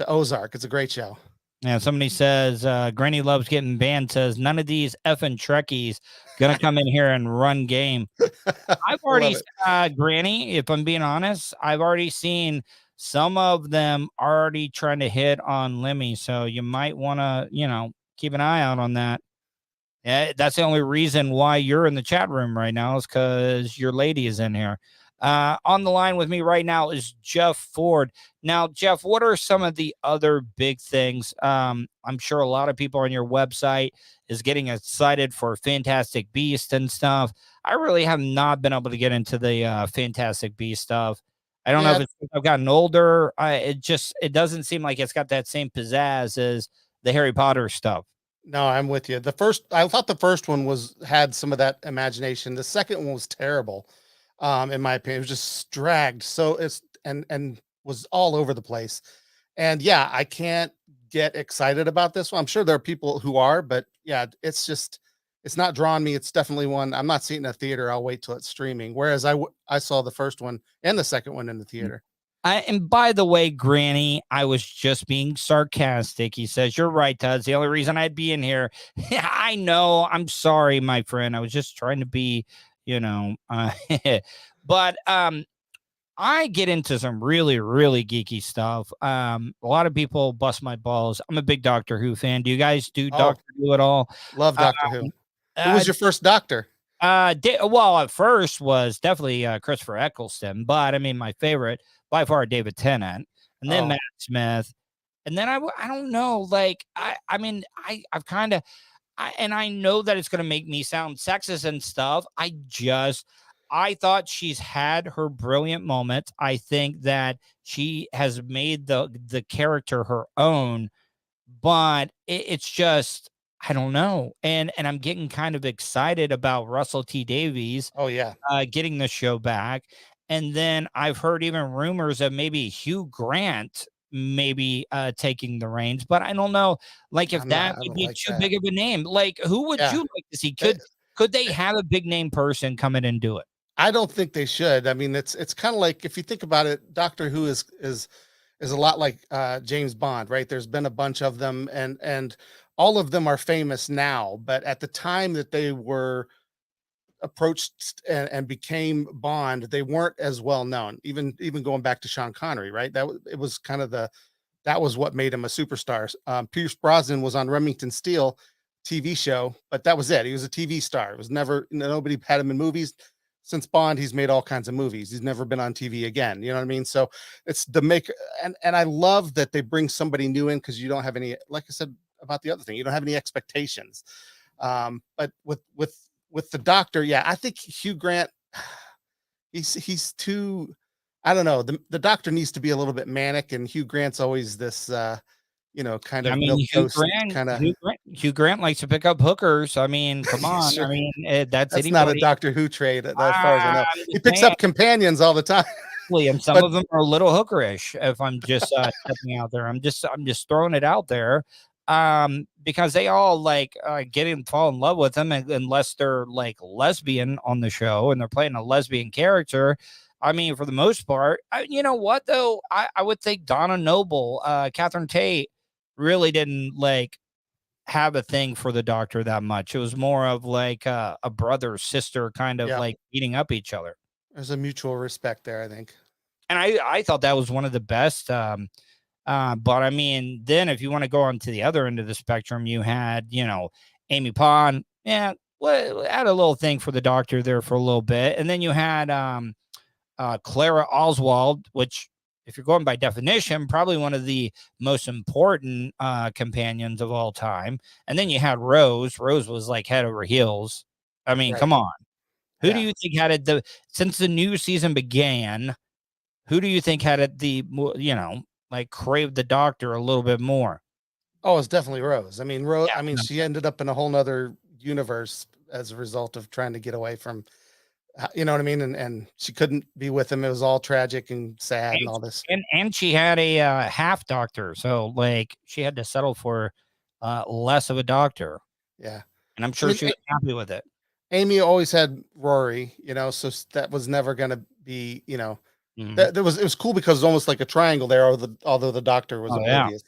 Ozark. It's a great show. Yeah, somebody says Granny loves getting banned. Says none of these effing Trekkies gonna come in here and run game. I've already Granny, if I'm being honest, I've already seen some of them already trying to hit on Lemmy. So you might want to, keep an eye out on that. Yeah, that's the only reason why you're in the chat room right now, is because your lady is in here. On the line with me right now is Jeff Ford. Now, Jeff, what are some of the other big things? I'm sure a lot of people on your website is getting excited for Fantastic Beast and stuff. I really have not been able to get into the Fantastic Beast stuff. I don't know if it's because I've gotten older. It doesn't seem like it's got that same pizzazz as the Harry Potter stuff. No, I'm with you. I thought the first one had some of that imagination. The second one was terrible. In my opinion, it was just dragged. So and was all over the place. And yeah, I can't get excited about this one. I'm sure there are people who are, but yeah, it's not drawing me. It's definitely one I'm not seeing in a theater. I'll wait till it's streaming. Whereas I saw the first one and the second one in the theater. And by the way, Granny, I was just being sarcastic. He says, you're right, Tuds. The only reason I'd be in here. Yeah, I know. I'm sorry, my friend. I was just trying to be, but I get into some really, really geeky stuff. A lot of people bust my balls. I'm a big Doctor Who fan. Do you guys do Doctor Who at all? Love Doctor Who. Who was your first Doctor? Well, at first was definitely Christopher Eccleston, but I mean, my favorite by far, David Tennant, and then Matt Smith, and then I don't know, like I've kind of, and I know that it's going to make me sound sexist and stuff. I thought she's had her brilliant moments. I think that she has made the character her own, but it's just I don't know. And I'm getting kind of excited about Russell T Davies Oh yeah. getting the show back. And then I've heard even rumors of maybe Hugh Grant maybe taking the reins, but I don't know like if that I would don't be like too that. big of a name. Like who would Yeah. you like to see? Eh, Could they have a big name person come in and do it? I don't think they should. I mean, it's kind of like if you think about it, Doctor Who is a lot like James Bond, right? There's been a bunch of them, and all of them are famous now. But at the time that they were approached and became Bond, they weren't as well known. Even going back to Sean Connery, right? It was kind of that was what made him a superstar. Pierce Brosnan was on Remington Steele TV show, but that was it. He was a TV star. It was never nobody had him in movies. Since Bond, he's made all kinds of movies. He's never been on TV again. You know what I mean? So it's the make and I love that they bring somebody new in because you don't have any, like I said about the other thing, you don't have any expectations. But with the Doctor, yeah, I think Hugh Grant, he's too. I don't know. The Doctor needs to be a little bit manic, and Hugh Grant's always this, kind I of mean, milk toast kind of. Hugh Grant likes to pick up hookers. I mean, come on. Sure. I mean, that's That's not a anybody. Doctor Who trade, as far as I know. I'm He just picks saying. up companions all the time. And some But of them are a little hookerish. If I'm just stepping out there, I'm just throwing it out there, because they all like get in fall in love with them, unless they're like lesbian on the show and they're playing a lesbian character. I mean, for the most part, you know what though, I would think Donna Noble, Catherine Tate, really didn't like have a thing for the Doctor that much. It was more of like a brother sister kind of yeah, like beating up each other. there's a mutual respect there, I think. And I thought that was one of the best. But I mean, then if you want to go on to the other end of the spectrum, you had, Amy Pond. Yeah, well, had a little thing for the Doctor there for a little bit. And then you had Clara Oswald, which, if you're going by definition, probably one of the most important companions of all time. And then you had Rose. Rose was like head over heels. I mean, Right. come on. Who do Yeah. you think had it since the new season began? Who do you think had it like craved the Doctor a little bit more? Oh, it's definitely Rose. I mean, Yeah, I mean, she ended up in a whole nother universe as a result of trying to get away from, you know what I mean? And she couldn't be with him. It was all tragic and sad and all this. and she had a half Doctor, so like she had to settle for less of a Doctor, Yeah. and I'm sure mean, she was happy with it. Amy always had Rory, so that was never going to be, Mhm. that it was cool because it was almost like a triangle there, although the Doctor was Oh, yeah. oblivious.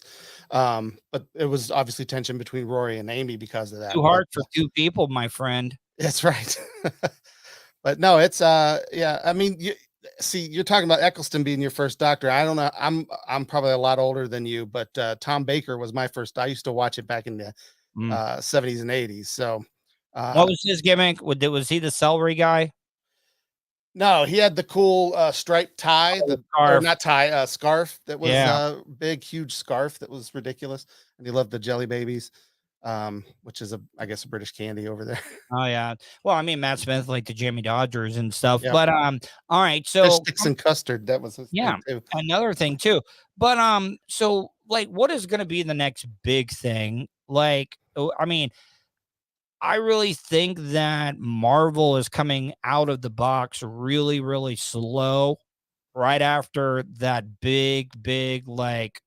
But it was obviously tension between Rory and Amy because of that. Too hard for two people, my friend. That's right. But no, it's yeah. I mean, you're talking about Eccleston being your first Doctor. I don't know. I'm probably a lot older than you, but Tom Baker was my first. I used to watch it back in the 70s and 80s. So, What was his gimmick? Was he the celery guy? no, he had the cool striped tie, or scarf. not tie, scarf that was Yeah. big, huge scarf that was ridiculous, and he loved the jelly babies, which is I guess a British candy over there. Oh yeah. Well, I mean, Matt Smith like the Jamie Dodgers and stuff. Yep. But all right. Fish So sticks and custard. That was his yeah, thing too. another thing too. But so like, what is going to be the next big thing? Like, I mean, I really think that Marvel is coming out of the box really, really slow right after that big like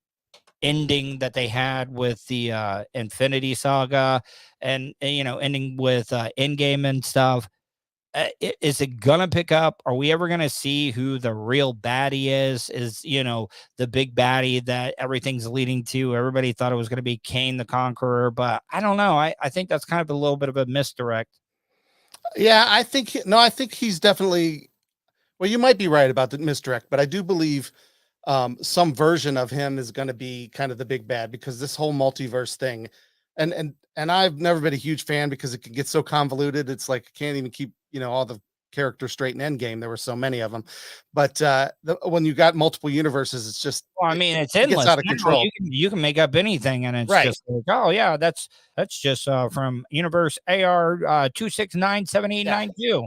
ending that they had with the Infinity Saga and ending with Endgame and stuff. Is it gonna pick up? Are we ever gonna see who the real baddie is? Is the big baddie that everything's leading to? Everybody thought it was gonna be Kane the Conqueror, but I don't know. I think that's kind of a little bit of a misdirect. Yeah, I think he's definitely. Well, you might be right about the misdirect, but I do believe some version of him is going to be kind of the big bad because this whole multiverse thing, and I've never been a huge fan because it can get so convoluted. It's like I can't even keep all the characters straight in Endgame. There were so many of them, but when you got multiple universes, it's just Well, I mean, it's it endless. gets out of Now control. you can make up anything, and it's Right. just like, oh yeah, that's just from universe AR 2697892.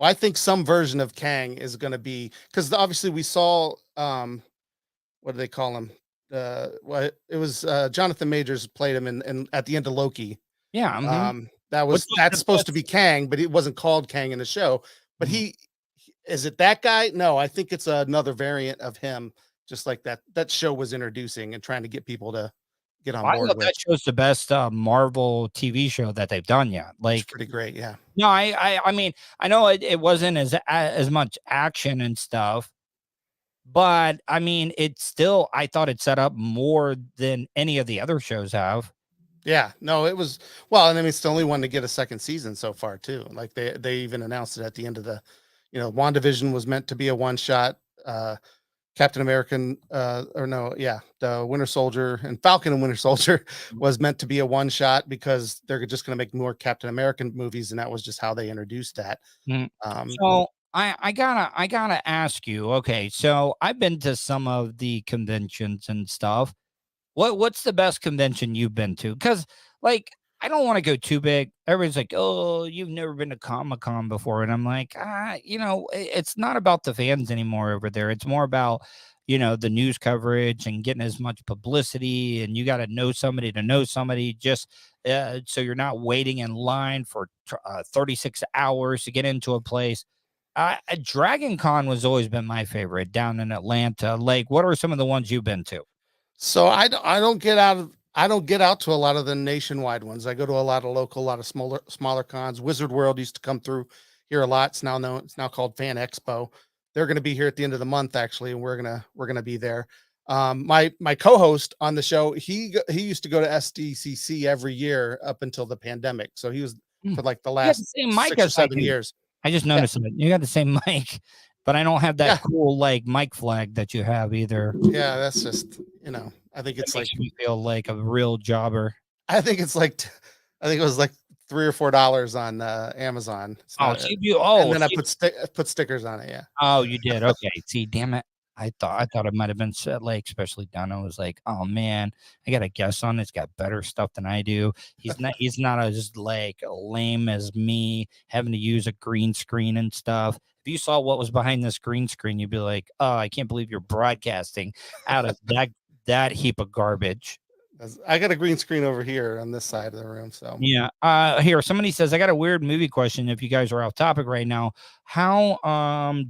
Well, I think some version of Kang is going to be, because obviously we saw what do they call him? What it was Jonathan Majors played him in at the end of Loki. Yeah. That's supposed to be Kang, but it wasn't called Kang in the show. But is it that guy? No, I think it's another variant of him, just like that show was introducing and trying to get people to get on I board thought with. that show's the best Marvel TV show that they've done yet. It's Like, pretty great, yeah. no, I mean, I know it wasn't as much action and stuff, but I mean, it's still, I thought it set up more than any of the other shows have. Yeah, no, it was well, and I mean, it's the only one to get a second season so far too. Like they even announced it at the end of the, WandaVision was meant to be a one shot. Captain American, the Winter Soldier and Falcon and Winter Soldier was meant to be a one shot because they're just going to make more Captain American movies, and that was just how they introduced that. So I gotta ask you. Okay, so I've been to some of the conventions and stuff. What's the best convention you've been to? Because like I don't want to go too big. Everybody's like, "Oh, you've never been to Comic-Con before," and I'm like, it's not about the fans anymore over there. It's more about the news coverage and getting as much publicity, and you got to know somebody to know somebody, just so you're not waiting in line for 36 hours to get into a place. Dragon Con was always been my favorite down in Atlanta. Like, what are some of the ones you've been to? So I don't get out to a lot of the nationwide ones. I go to a lot of local, a lot of smaller cons. Wizard World used to come through here a lot. It's now called Fan Expo. They're going to be here at the end of the month actually, and we're gonna be there. My co-host on the show, he used to go to SDCC every year up until the pandemic. So he was for like the last 6 or 7 years. I just noticed it. You got the same mic, but I don't have that cool like mic flag that you have either. Yeah, that's just I think it's like me feel like a real jobber. I think it was like $3 or $4 on Amazon. And then I put stickers on it. Yeah. Oh, you did. Okay. See, damn it. I thought it might have been set, like, especially Donna was like, "Oh man, I got a guest on. It's got better stuff than I do. He's not as like lame as me, having to use a green screen and stuff." If you saw what was behind this green screen, you'd be like, "Oh, I can't believe you're broadcasting out of that heap of garbage." I got a green screen over here on this side of the room. So yeah. Here, somebody says, I got a weird movie question. If you guys are off topic right now, how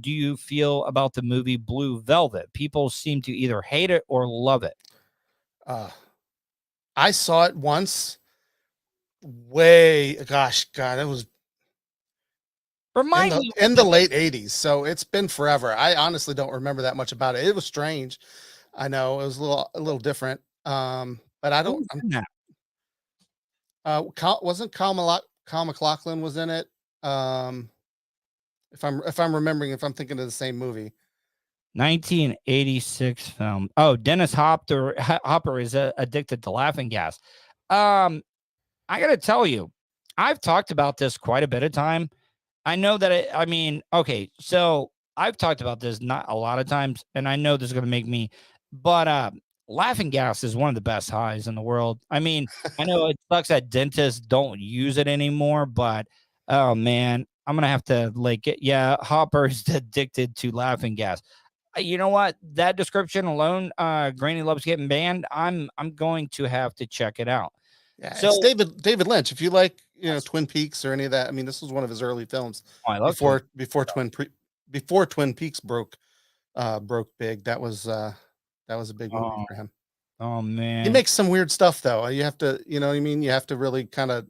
do you feel about the movie Blue Velvet? People seem to either hate it or love it. I saw it once. God, it was in the late 80s. So it's been forever. I honestly don't remember that much about it. It was strange. I know it was a little different. But I don't. Wasn't Kyle MacLachlan was in it? If I'm remembering, if I'm thinking of the same movie. 1986 film. Oh, Dennis Hopper is addicted to laughing gas. I gotta tell you, I've talked about this quite a bit of time. I know that okay, so I've talked about this not a lot of times, and I know this is gonna make me, but laughing gas is one of the best highs in the world. I mean, I know it sucks that dentists don't use it anymore, but oh man, I'm gonna have to Hopper's addicted to laughing gas. You know what? That description alone, Granny loves getting banned. I'm going to have to check it out. Yeah, so it's David Lynch. If you like, Twin Peaks or any of that, I mean, this was one of his early films. I love before Twin Peaks broke big. That was a big movie for him. Oh man, he makes some weird stuff though. You have to, you have to really kind of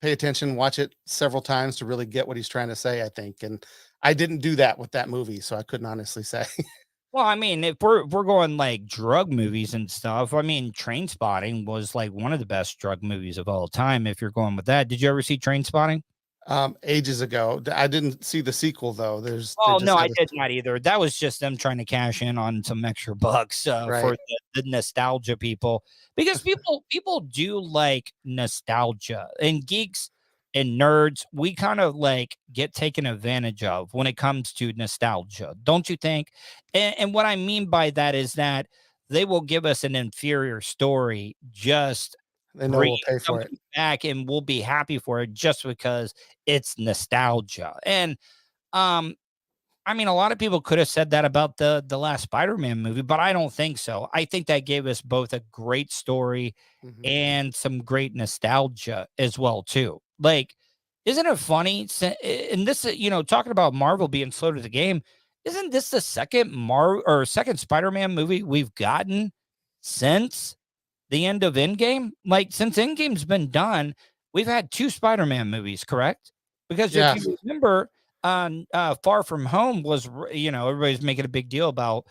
pay attention, watch it several times to really get what he's trying to say, I think. And I didn't do that with that movie, so I couldn't honestly say. Well, I mean, if we're going like drug movies and stuff, I mean, Trainspotting was like one of the best drug movies of all time. If you're going with that, did you ever see Trainspotting? Ages ago. I didn't see the sequel though. I did not either. That was just them trying to cash in on some extra bucks for the nostalgia people, because people do like nostalgia, and geeks and nerds, we kind of like get taken advantage of when it comes to nostalgia, don't you think? And what I mean by that is that they will give us an inferior story just They know bringing we'll pay for it. something back, and we'll be happy for it just because it's nostalgia. And I mean, a lot of people could have said that about the last Spider-Man movie, but I don't think so. I think that gave us both a great story and some great nostalgia as well too. Like, isn't it funny? And this, talking about Marvel being slow to the game, isn't this the second Spider-Man movie we've gotten since the end of Endgame? Like, since Endgame's been done, we've had 2 Spider-Man movies, correct? Because if Yeah. you remember, Far From Home was, everybody's making a big deal about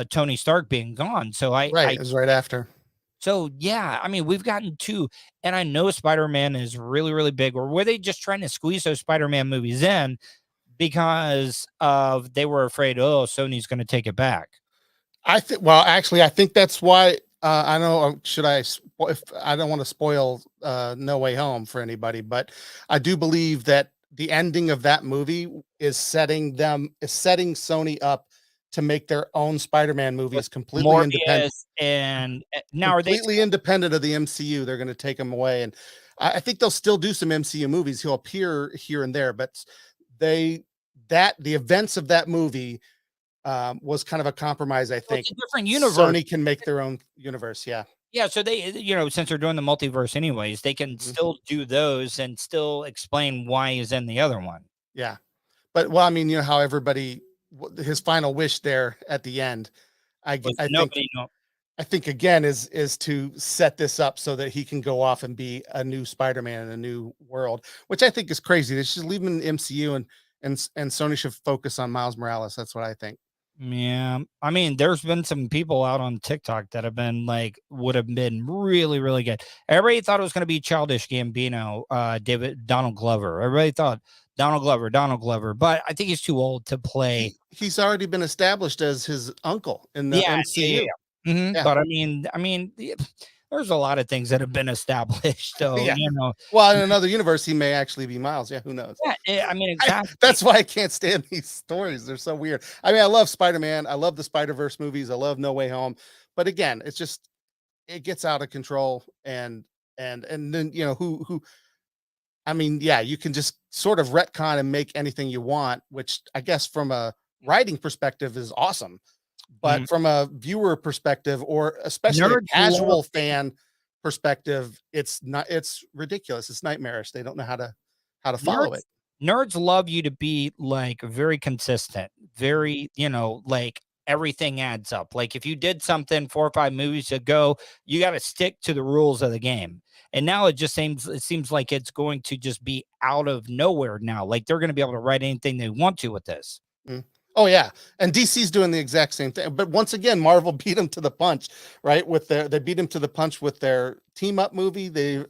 Tony Stark being gone. So Right. It was right after. So yeah, I mean, we've gotten 2, and I know Spider-Man is really, really big. Or were they just trying to squeeze those Spider-Man movies in because of they were afraid, oh, Sony's going to take it back? I think. Well, actually, I think that's why. I know. Should I? If I don't want to spoil No Way Home for anybody, but I do believe that the ending of that movie is setting Sony up to make their own Spider-Man movies completely independent. And now are they completely independent of the MCU? They're going to take them away, and I think they'll still do some MCU movies. He'll appear here and there, but the events of that movie was kind of a compromise. I think it's a different universe. Sony can make their own universe. Yeah. Yeah, so they, since they're doing the multiverse anyways, they can still do those and still explain why he's in the other one. Yeah. But well, I mean, how everybody, his final wish there at the end, I think again is to set this up so that he can go off and be a new Spider-Man in a new world, which I think is crazy. They should leave him in the MCU and Sony should focus on Miles Morales. That's what I think. Yeah, I mean, there's been some people out on TikTok that have been would have been really, really good. Everybody thought it was going to be Childish Gambino, Donald Glover. Everybody thought Donald Glover, but I think he's too old to play. He's already been established as his uncle in the MCU. Yeah. But I mean, there's a lot of things that have been established. So, well, in another universe, he may actually be Miles. Yeah, who knows? Yeah, I mean, exactly. That's why I can't stand these stories. They're so weird. I mean, I love Spider-Man. I love the Spider-Verse movies. I love No Way Home. But again, it gets out of control. And then, who, I mean, yeah, you can just sort of retcon and make anything you want, which I guess from a writing perspective is awesome. But from a viewer perspective, or especially a casual fan perspective, it's ridiculous. It's nightmarish. They don't know how to follow it. Nerds love you to be very consistent, very, everything adds up. Like if you did something 4 or 5 movies ago, you got to stick to the rules of the game. And now it seems like it's going to just be out of nowhere now. Like they're going to be able to write anything they want to with this. Oh yeah, and DC's doing the exact same thing. But once again, Marvel beat them to the punch, right? They beat them to the punch with their team up movie. Then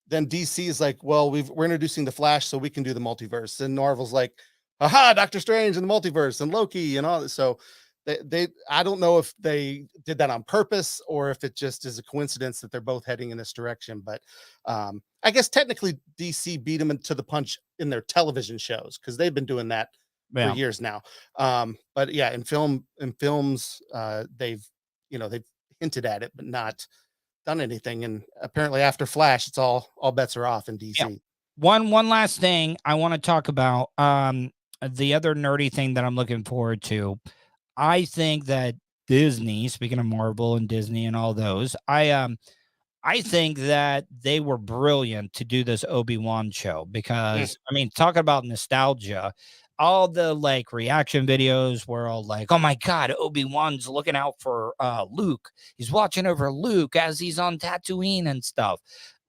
DC is like, well, we're introducing the Flash, so we can do the multiverse. And Marvel's like, aha, Doctor Strange and the multiverse and Loki and all that. So I don't know if they did that on purpose or if it just is a coincidence that they're both heading in this direction. But I guess technically DC beat them to the punch in their television shows because they've been doing that for years now. But yeah, in films, they've hinted at it, but not done anything. And apparently after Flash, it's all bets are off in DC. Yeah. One last thing I want to talk about. The other nerdy thing that I'm looking forward to, I think that Disney, speaking of Marvel and Disney and all those, I think that they were brilliant to do this Obi-Wan show because, I mean, talking about nostalgia, all the reaction videos were all like, oh my God, Obi-Wan's looking out for Luke. He's watching over Luke as he's on Tatooine and stuff.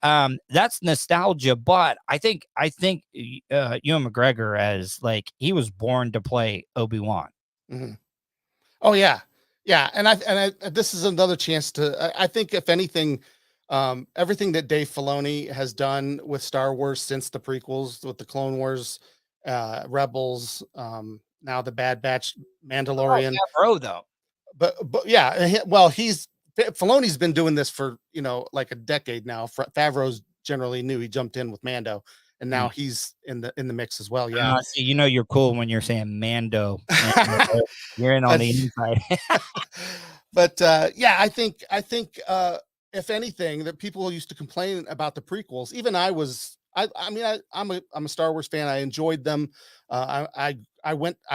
That's nostalgia, but I think Ewan McGregor as he was born to play Obi-Wan. Oh yeah. Yeah. And I this is another chance I think if anything, everything that Dave Filoni has done with Star Wars since the prequels, with the Clone Wars, Rebels, now the Bad Batch, Mandalorian. Though. But yeah, well, Filoni's been doing this for a decade now. Favreau's generally new. He jumped in with Mando, and now he's in the mix as well. Yeah, see, you're cool when you're saying Mando. You're in on the inside. But yeah, I think if anything, that people used to complain about the prequels. Even I was, I mean, I'm a Star Wars fan. I enjoyed them. I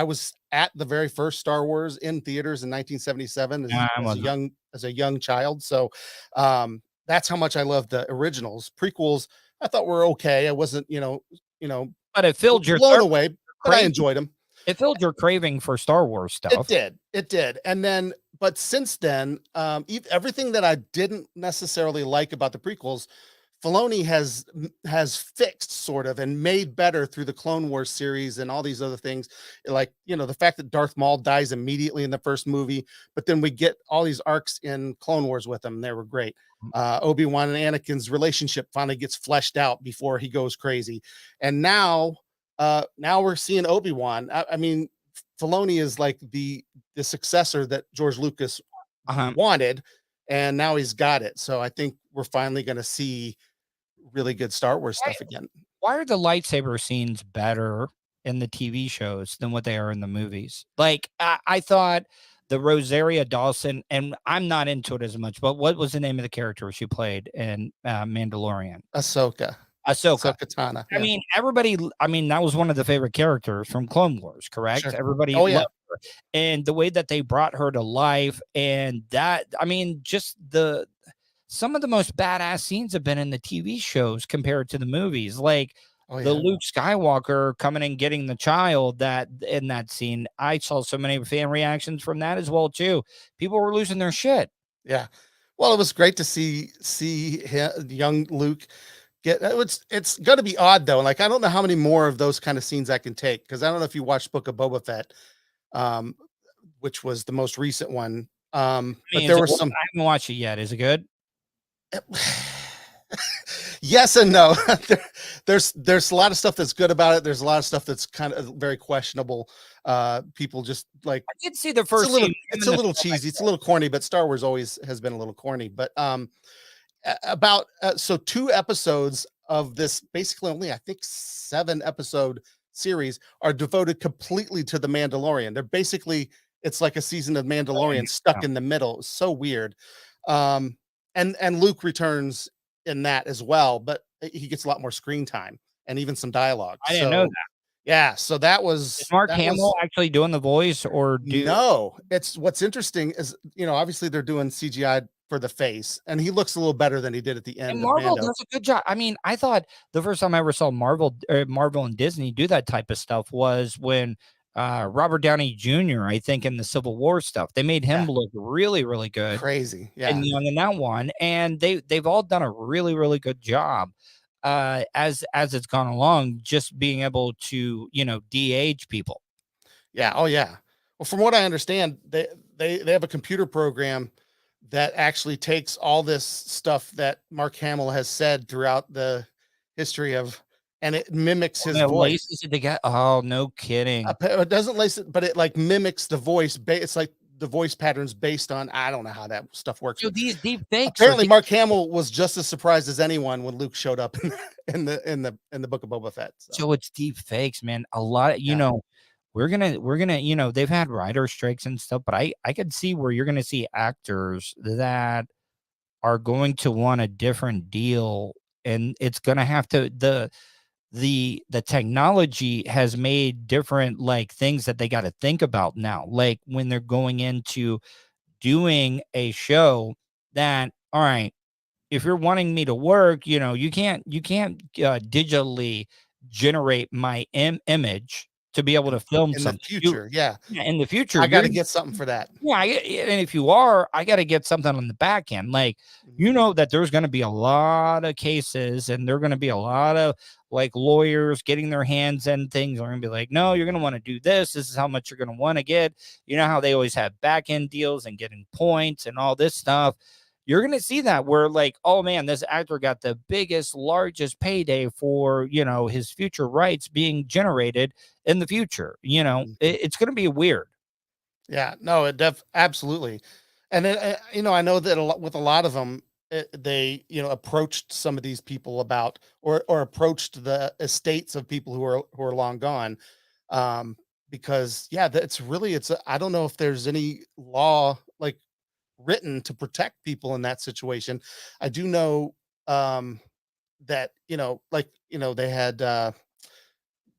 was at the very first Star Wars in theaters in 1977 Yeah, I as a wasn't. young child. So, that's how much I love the originals. Prequels, I thought were okay. I wasn't, But it filled your blown away, but I craving. enjoyed them. It filled your craving for Star Wars stuff. It did. And then, but since then, everything that I didn't necessarily like about the prequels, Filoni has fixed sort of and made better through the Clone Wars series and all these other things. Like, the fact that Darth Maul dies immediately in the first movie, but then we get all these arcs in Clone Wars with him. They were great. Obi-Wan and Anakin's relationship finally gets fleshed out before he goes crazy. And now we're seeing Obi-Wan. I mean, Filoni is like the successor that George Lucas wanted, and now he's got it. So I think we're finally going to see really good Star Wars stuff again. Why are the lightsaber scenes better in the TV shows than what they are in the movies? Like, I thought the Rosaria Dawson, and I'm not into it as much, but what was the name of the character she played in Mandalorian? Ahsoka Tano. I mean, everybody, that was one of the favorite characters from Clone Wars, correct? Sure. Everybody Oh, yeah. loved her. And the way that they brought her to life, and that, just some of the most badass scenes have been in the TV shows compared to the movies. Like the Luke Skywalker coming and getting the child that in that scene. I saw so many fan reactions from that as well, too. People were losing their shit. Yeah. Well, it was great to see young Luke get. It's going to be odd though. Like, I don't know how many more of those kind of scenes I can take, because I don't know if you watched Book of Boba Fett, which was the most recent one. But there were some. I haven't watched it yet. Is it good? Yes and no. There's a lot of stuff that's good about it. There's a lot of stuff that's kind of very questionable. People just like. I did see the first. It's a little cheesy. It's a little corny, but Star Wars always has been a little corny. But so 2 episodes of this, basically only I think 7 episode series, are devoted completely to the Mandalorian. They're basically, it's like a season of Mandalorian stuck in the middle. It's so weird. And Luke returns in that as well, but he gets a lot more screen time and even some dialogue. I didn't know that. Yeah, so that was. Is Mark Hamill actually doing the voice, or no? It's what's interesting is, obviously they're doing CGI for the face, and he looks a little better than he did at the end. And Marvel does a good job. I thought the first time I ever saw Marvel and Disney do that type of stuff was when Robert Downey Jr., I think, in the Civil War stuff. They made him look really, really good. Crazy. Yeah. And young in that one. And they've all done a really, really good job as it's gone along, just being able to, de-age people. Yeah. Oh, yeah. Well, from what I understand, they have a computer program that actually takes all this stuff that Mark Hamill has said throughout the history of, and it mimics his voice. Laces it together. Oh, no kidding. It doesn't lace it, but it like mimics the voice. It's like the voice patterns based on, I don't know how that stuff works. So these deep fakes. Apparently, Mark Hamill was just as surprised as anyone when Luke showed up in the Book of Boba Fett. So it's deep fakes, man. A lot, we're gonna, they've had writer strikes and stuff, but I could see where you're gonna see actors that are going to want a different deal, and it's gonna have to the technology has made different like things that they got to think about now. Like when they're going into doing a show that, all right, if you're wanting me to work, you can't digitally generate my image to be able to film in something. The future. In the future, I got to get something for that. Yeah, and if you are, I got to get something on the back end. Like, that there's going to be a lot of cases, and there are going to be a lot of like lawyers getting their hands in things. Are going to be like, no, you're going to want to do this. This is how much you're going to want to get. You know how they always have back end deals and getting points and all this stuff. You're going to see that where like, oh man, this actor got the biggest, largest payday for, his future rights being generated in the future. It's going to be weird. Yeah, no, absolutely. And then, I know that with a lot of them, they, approached some of these people about, or approached the estates of people who are long gone. Because I don't know if there's any law, like written to protect people in that situation. I do know that, they had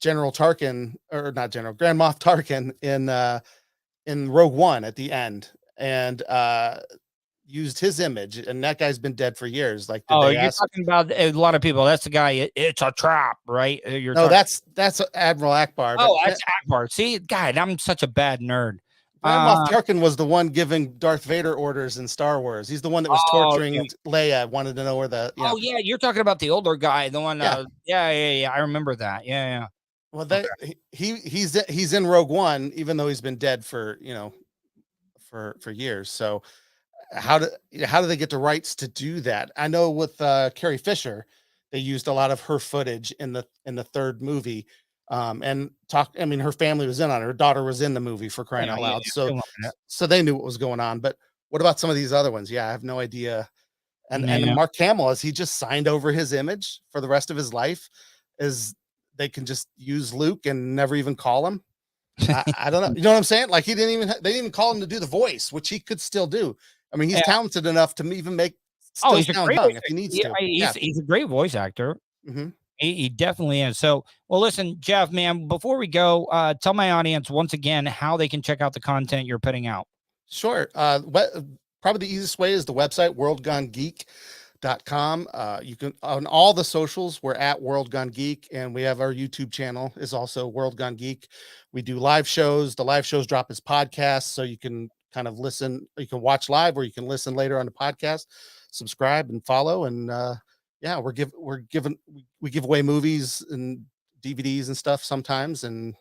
General Tarkin, or not General, Grand Moff Tarkin in Rogue One at the end, and used his image, and that guy's been dead for years. Like, did Oh, they you're ask? talking about a lot of people. That's the guy. It's a trap, right? You're No, talking. that's Admiral Akbar. But Oh, that's Akbar. See, God, I'm such a bad nerd. Grand Moff Tarkin was the one giving Darth Vader orders in Star Wars. He's the one that was torturing Leia, wanted to know where the. Oh yeah, you're talking about the older guy, the one. Yeah. Yeah. I remember that. Yeah. Well, he's in Rogue One, even though he's been dead for for years. So how do they get the rights to do that? I know with Carrie Fisher, they used a lot of her footage in the third movie. Her family was in on it. Her daughter was in the movie, for crying out loud. So they knew what was going on. But what about some of these other ones? Yeah, I have no idea. And Mark Hamill, has he just signed over his image for the rest of his life? Is they can just use Luke and never even call him? I don't know. You know what I'm saying? Like, they didn't even call him to do the voice, which he could still do. I mean, he's talented enough to even make he's sound young if he needs to. He's a great voice actor. Mm-hmm. He definitely is. So, well, listen, Jeff, man, before we go, tell my audience once again how they can check out the content you're putting out. Sure. Probably the easiest way is the website, worldgonegeek.com. You can, on all the socials, we're at World Gone Geek, and we have our YouTube channel is also World Gone Geek. We do live shows. The live shows drop as podcasts, so you can kind of listen. You can watch live, or you can listen later on the podcast. Subscribe and follow, and we give away movies and DVDs and stuff sometimes, and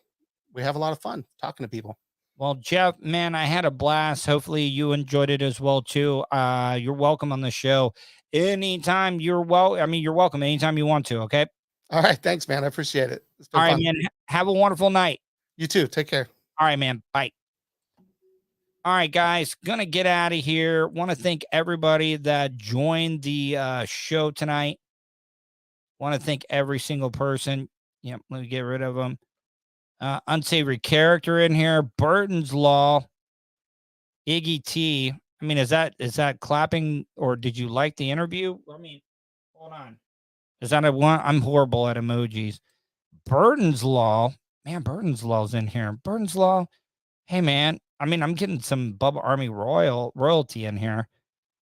we have a lot of fun talking to people. Well, Jeff, man, I had a blast. Hopefully you enjoyed it as well, too. You're welcome on the show anytime. You're welcome anytime you want to. Okay. All right. Thanks, man. I appreciate it. It's been all right, fun. Man. Have a wonderful night. You too. Take care. All right, man. Bye. All right, guys. Gonna get out of here. Want to thank everybody that joined the show tonight. Want to thank every single person. Yep. Let me get rid of them. Unsavory character in here. Burton's Law. Iggy T. I mean, is that clapping, or did you like the interview? I mean, hold on. Is that a one? I'm horrible at emojis. Burton's Law. Man, Burton's Law's in here. Burton's Law. Hey, man. I mean, I'm getting some Bubba Army royalty in here.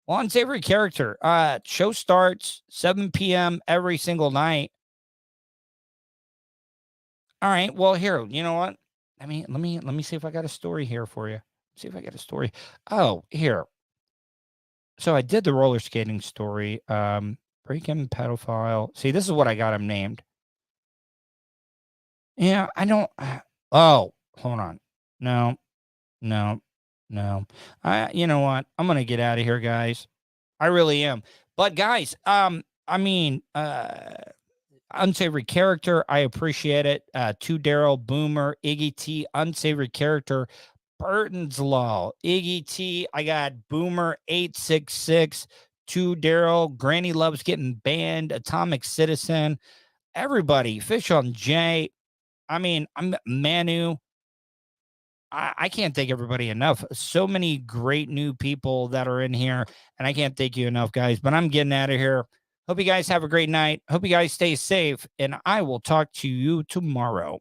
Well, unsavory character. Show starts 7 p.m. every single night. All right. Well, here, you know what? I mean, let me see if I got a story here for you. See if I got a story. Oh, here. So I did the roller skating story. Break-in pedophile. See, this is what I got him named. Yeah, I don't. Oh, hold on. No. You know what? I'm gonna get out of here, guys. I really am. But guys, unsavory character, I appreciate it. To Daryl, Boomer, Iggy T, unsavory character, Burton's Law, Iggy T. I got Boomer 866, to Daryl, Granny Loves Getting Banned, Atomic Citizen, everybody, Fish on J. I mean, I'm Manu. I can't thank everybody enough. So many great new people that are in here, and I can't thank you enough, guys. But I'm getting out of here. Hope you guys have a great night. Hope you guys stay safe, and I will talk to you tomorrow.